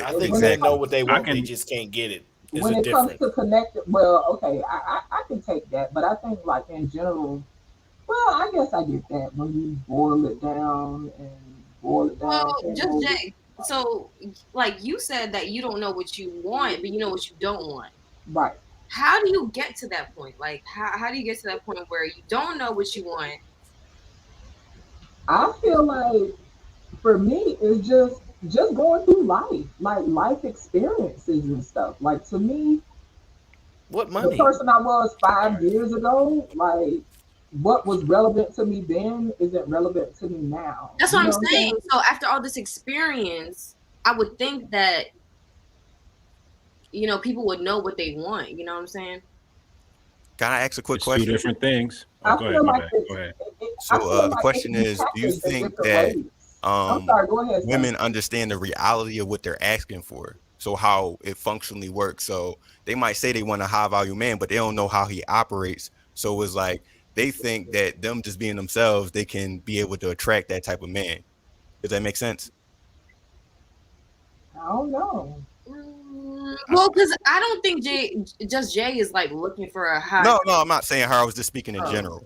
I When think it men know comes- what they want. They can- just can't get it. There's when a it comes difference. to connected, well, okay, I can take that, but I think like in general, well, I guess I get that when you boil it down and boil it down. Well, to just know- Jay. So, like, you said that you don't know what you want, but you know what you don't want. Right. How do you get to that point? Like, how do you get to that point where you don't know what you want? I feel like for me, it's just going through life, like life experiences and stuff. Like to me, What the money? person I was 5 years ago, like what was relevant to me then isn't relevant to me now. That's You what I'm know saying. So after all this experience, I would think that, you know, people would know what they want. You know what I'm saying? Can I ask a quick It's two question? different things. I Oh, go ahead. feel My like bad. it's, Go ahead. So, I feel the like question it's is, do you packaged in think different that, ways. I'm sorry, go ahead. Sir. women understand the reality of what they're asking for? So how it functionally works. So they might say they want a high value man, but they don't know how he operates. So it's like they think that them just being themselves, they can be able to attract that type of man. Does that make sense? I don't know. Well, because I don't think Jay is like looking for a high. No, I'm not saying her. I was just speaking in Oh. general.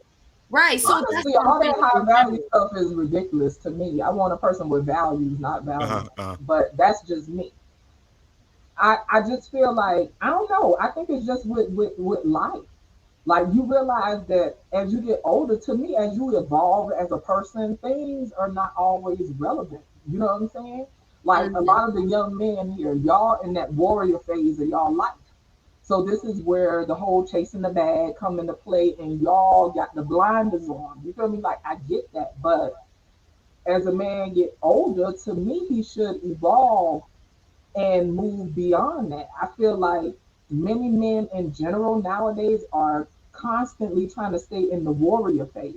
Right. So that's Honestly, what all I'm that saying. high value stuff is ridiculous to me. I want a person with values, not values. Uh-huh. But that's just me. I just feel like I don't know. I think it's just with life. Like you realize that as you get older, to me, as you evolve as a person, things are not always relevant. You know what I'm saying? Like a lot of the young men here, y'all in that warrior phase of y'all life. So this is where the whole chasing the bag come into play, and y'all got the blinders on. You feel me? Like I get that, but as a man get older, to me, he should evolve and move beyond that. I feel like many men in general nowadays are constantly trying to stay in the warrior phase.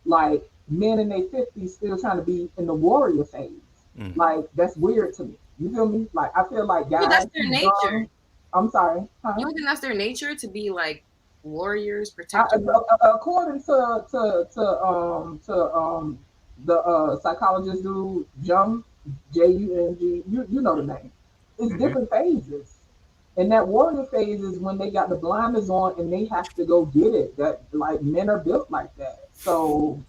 Like men in their 50s still trying to be in the warrior phase. Mhm. Like that's weird to me. You feel me? Like I feel like Well, guys that's their who nature. young, I'm sorry, huh? You don't think that's their nature to be like warriors, I, protectors? according to the psychologist dude Jung Jung, you know the name. It's Mhm. different phases, and that warrior phase is when they got the blinders on and they have to go get it. That like men are built like that. So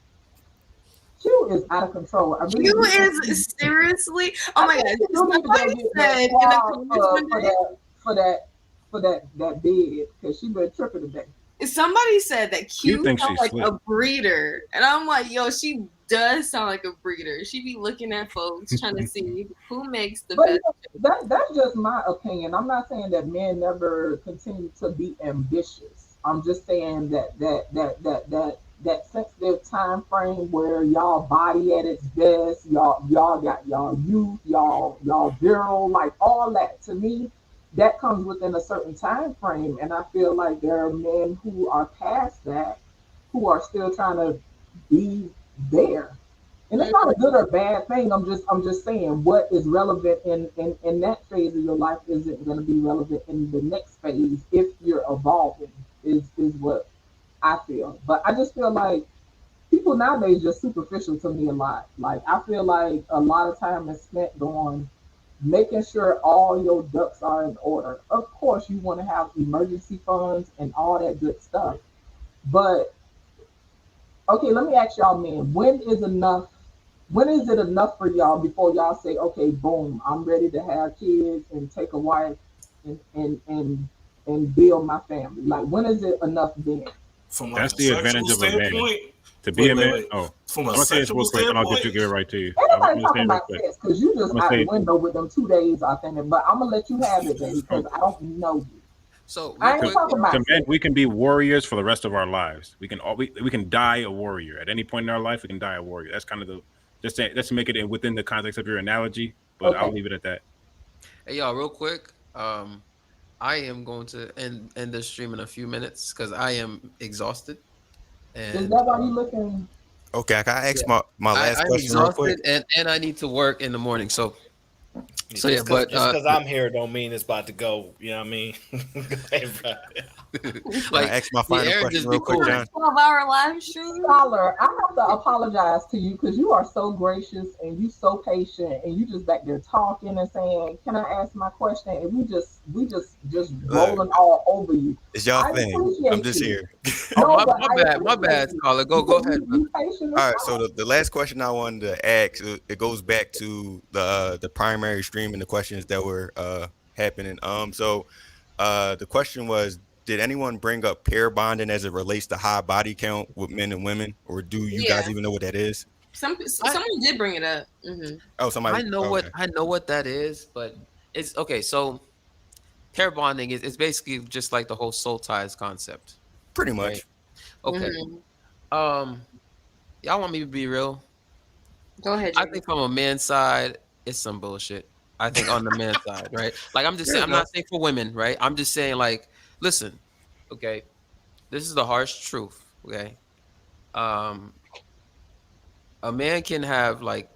Q is out of control. I really You do think is seriously. Oh I my think god! you do need to go Somebody get that said in the squad comments one for day. that bed because she been tripping today. Somebody said that You Q think sounds she's like slick? a breeder, and I'm like, yo, she does sound like a breeder. She be looking at folks trying to see who makes the But you best. know, that's just my opinion. I'm not saying that men never continue to be ambitious. I'm just saying that sensitive time frame where y'all body at its best, y'all got y'all youth, y'all virile, like all that. To me, that comes within a certain time frame, and I feel like there are men who are past that, who are still trying to be there. And it's not a good or bad thing. I'm just saying what is relevant in that phase of your life isn't going to be relevant in the next phase if you're evolving. Is what I feel. But I just feel like people nowadays just superficial to me a lot. Like I feel like a lot of time is spent on making sure all your ducks are in order. Of course, you want to have emergency funds and all that good stuff. But okay, let me ask y'all men, when is it enough for y'all before y'all say, okay, boom, I'm ready to have kids and take a wife and build my family? Like when is it enough then? From like That's a the sexual advantage of a man. standpoint, To be wait, a wait, man. wait. Oh, From I'm a gonna say this sexual real quick, and I'll get standpoint, you get right to you. Ain't I'm nobody gonna say talking it real about quick. sex because you I'm just gonna out the say. window with them 2 days authentic, but I'm gonna let you have it, baby, because I don't know you. So real I ain't To, quick, talking y'all. about to men, sex. we can be warriors for the rest of our lives. We can die a warrior at any point in our life. We can die a warrior. That's kind of the just to make it within the context of your analogy. But I'll Okay. leave it at that. Hey y'all, real quick. I am going to end this stream in a few minutes because I am exhausted Is and that why you looking? Okay, can I yeah, ask my last I'm question real quick? exhausted and I need to work in the morning. So yeah, Just cause but just cause I'm here don't mean it's about to go. You know what I mean? Go ahead, bro. Can I like ask my the final air question just be real quick, cool. John? 12-hour live stream. Scholar, I have to apologize to you because you are so gracious and you so patient and you just back there talking and saying, "Can I ask my question?" And we just Look, rolling all over you. it's y'all I thing. I'm appreciate just you. here. Oh No, but I my appreciate bad, you. Scholar. Go You, ahead, you brother. patient as All right, so fuck. the last question I wanted to ask, it goes back to the primary stream and the questions that were happening. The question was, did anyone bring up pair bonding as it relates to high body count with men and women, or do you Yeah, guys even know what that is? I someone did bring it up. Oh, somebody. Okay, I know what that is, but it's okay. So pair bonding is basically just like the whole soul ties concept, pretty right? much. Okay. Hmm. Um, y'all want me to be real? Go ahead, I Jamie. think from a man's side, it's some bullshit. I think on the man's side, right? Like I'm just Fair saying, I'm enough. not saying for women, right? I'm just saying, like, listen, okay, this is the harsh truth, okay? Um, a man can have like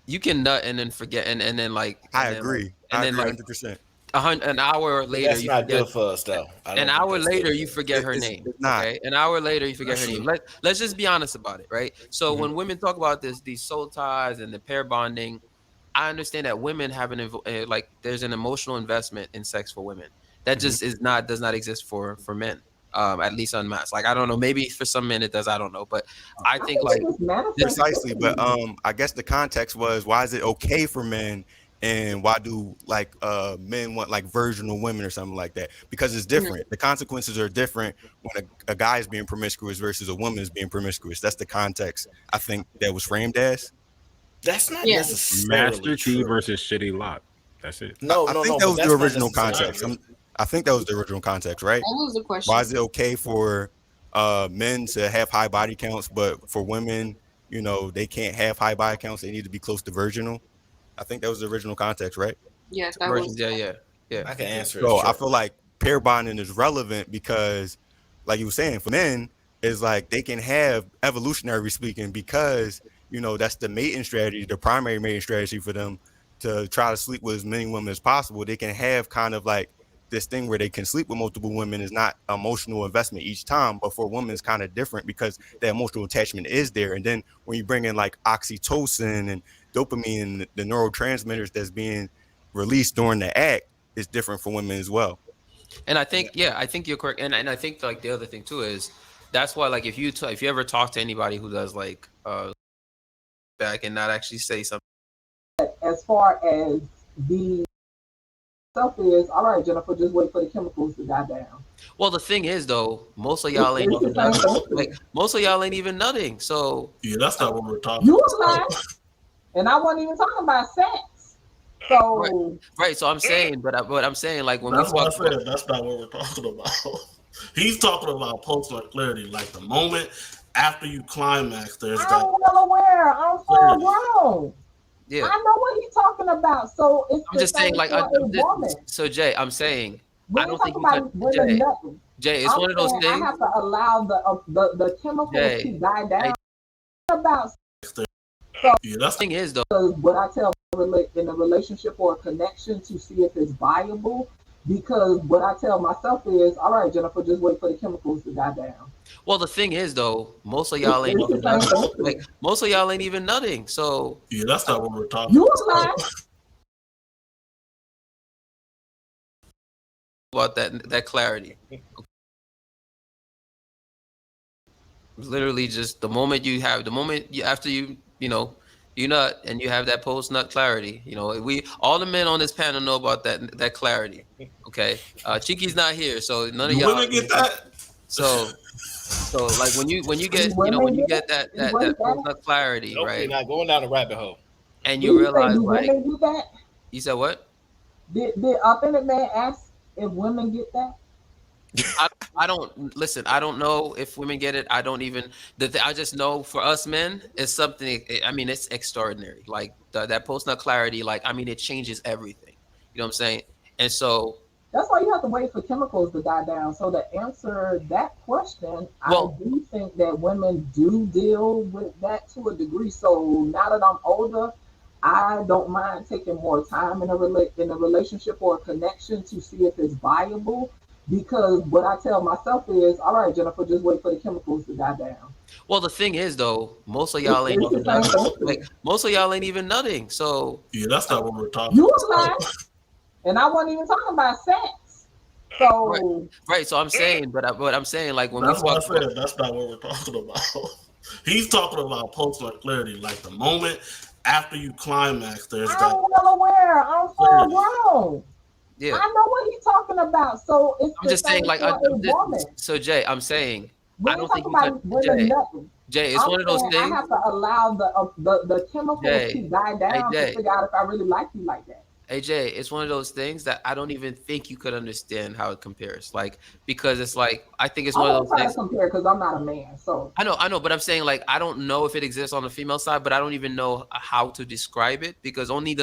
you can nut and then forget and then I agree. I and then agree like 100%. an hour But later that's you not forget good for us, though. I an don't think hour that's good later for you us. forget her name. It's not. Okay, an hour later you forget that's her name. true. Let's just be honest about it, right? So Mhm. when women talk about these soul ties and the pair bonding, I understand that women have like there's an emotional investment in sex for women that Mhm. just is not does not exist for men. At least unmasked. Like I don't know, maybe for some men it does. I don't know, but I I think think it like just manifests this. Precisely, but differently. I guess the context was, why is it okay for men, and why do like men want like virginal women or something like that? Because it's different. The consequences are different when a guy is being promiscuous versus a woman is being promiscuous. That's the context I think that was framed as. That's not Yeah, necessarily Master T true. versus Shitty Lot. That's it. No, I no, think no. that But was the that's not original necessarily context. true. I think that was the original context, right? that was the Why question. is it okay for men to have high body counts, but for women, they can't have high body counts? They need to be close to virginal. I think that was the original context, right? Yes, that Virgins, was. yeah. I can answer So it. I feel like pair bonding is relevant because, like you were saying, for men, is like they can have, evolutionary speaking, because that's the mating strategy, the primary mating strategy for them, to try to sleep with as many women as possible. They can have kind of like this thing where they can sleep with multiple women. Is not emotional investment each time, but for women it's kind of different because the emotional attachment is there. And then when you bring in like oxytocin and dopamine and the neurotransmitters that's being released during the act, is different for women as well. And I think, I think you're correct. And I think like the other thing too is that's why, like, if you ever talk to anybody who does like back and not actually say something. As far as the stuff is, all right, Jennifer, just wait for the chemicals to die down. Well, the thing is though, most of y'all ain't It's even the same nutting. thing. Like most of y'all ain't even nutting. So Yeah, that's not what we're talking You about. was lying, and I wasn't even talking about sex. So right. So I'm saying, but I'm saying like when That's we why I talk about, said that's not what we're talking about. He's talking about post-nut clarity, like the moment after you climax, there's I'm that well aware. I'm full clarity. grown. yeah. I know what he's talking about. So it's I'm the just saying same like for a woman. so Jay, I'm saying We I ain't don't think talking you could. about women nothing. Jay, it's I'm one of those saying I things. have to allow the chemicals Jay, to die down. About Yeah, that's thing is though. what I tell in a relationship or a connection to see if it's viable. Because what I tell myself is, all right, Jennifer, just wait for the chemicals to die down. Well, the thing is though, most of y'all ain't It's the even same nutting. thing. Like most of y'all ain't even nutting. So yeah, that's not what we're talking You about. was lying. about that clarity. Literally just the moment you after you nut and you have that post nut clarity. We all the men on this panel know about that clarity. Okay. Chiki's not here, so none of Do y'all. women get that? So like when you get Women get that post nut clarity, Nope, we're right? not going down the rabbit hole. And Did you he say, realize do like women get that? you said what? Did Authentic Man ask if women get that? I don't listen. I don't know if women get it. I don't even. I just know for us men, it's something. I mean, it's extraordinary. Like that post nut clarity. Like I mean, it changes everything. You know what I'm saying? And so, That's why you have to wait for chemicals to die down. So to answer that question, I well, do think that women do deal with that to a degree. So now that I'm older, I don't mind taking more time in in a relationship or a connection to see if it's viable. Because what I tell myself is, all right, Jennifer, just wait for the chemicals to die down. well, the thing is though, most of y'all ain't It's even the same nutting. thing. Like most of y'all ain't even nutting. So Yeah, that's not what we're talking You about. was lying, and I wasn't even talking about sex. So right. So I'm saying, but I'm saying like when That's we why I talk about. said that's not what we're talking about. He's talking about post-nut clarity, like the moment after you climax, there's I'm that well aware. I'm full clarity. grown. Yeah. I know what he's talking about. So it's I'm the just saying same like for a woman. so Jay, I'm saying We I ain't don't think talking you could. about women nothing. Jay, it's I'm one of those saying I things. have to allow the chemicals to Jay, die hey down to Jay, figure out if I really like you like that. AJ, it's one of those things that I don't even think you could understand how it compares. Like, because it's like, I think it's I one of won't those try to things. compare because I'm not a man. So I know, but I'm saying like, I don't know if it exists on the female side, but I don't even know how to describe it because only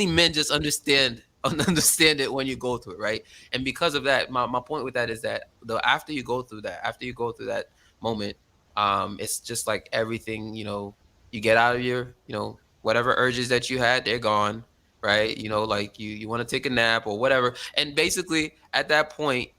men just understand it when you go through it. Right. And because of that, my point with that is that after you go through that moment, it's just like everything, you get out of your, whatever urges that you had, they're gone, right? Like you want to take a nap or whatever. And basically at that point,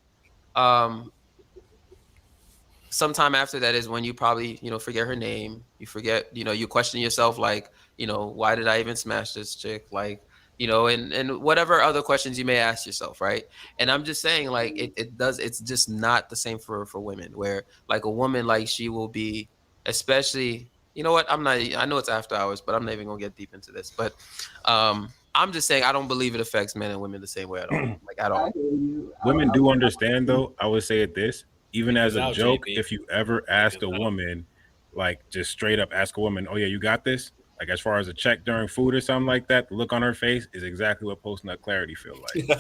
sometime after that is when you probably, forget her name. You forget, you question yourself like, why did I even smash this chick? Like, and whatever other questions you may ask yourself, right? And I'm just saying like it's just not the same for women where like a woman, like she will be, especially, you know what? I know it's after hours, but I'm not even gonna get deep into this. But I'm just saying I don't believe it affects men and women the same way at all. Like at I all. hear you. Women do understand, though. I would say it this, even as He's a out, joke, JB. if you ever ask a woman, like just straight up ask a woman, oh yeah, you got this? Like as far as a check during food or something like that, the look on her face is exactly what post nut clarity feel like.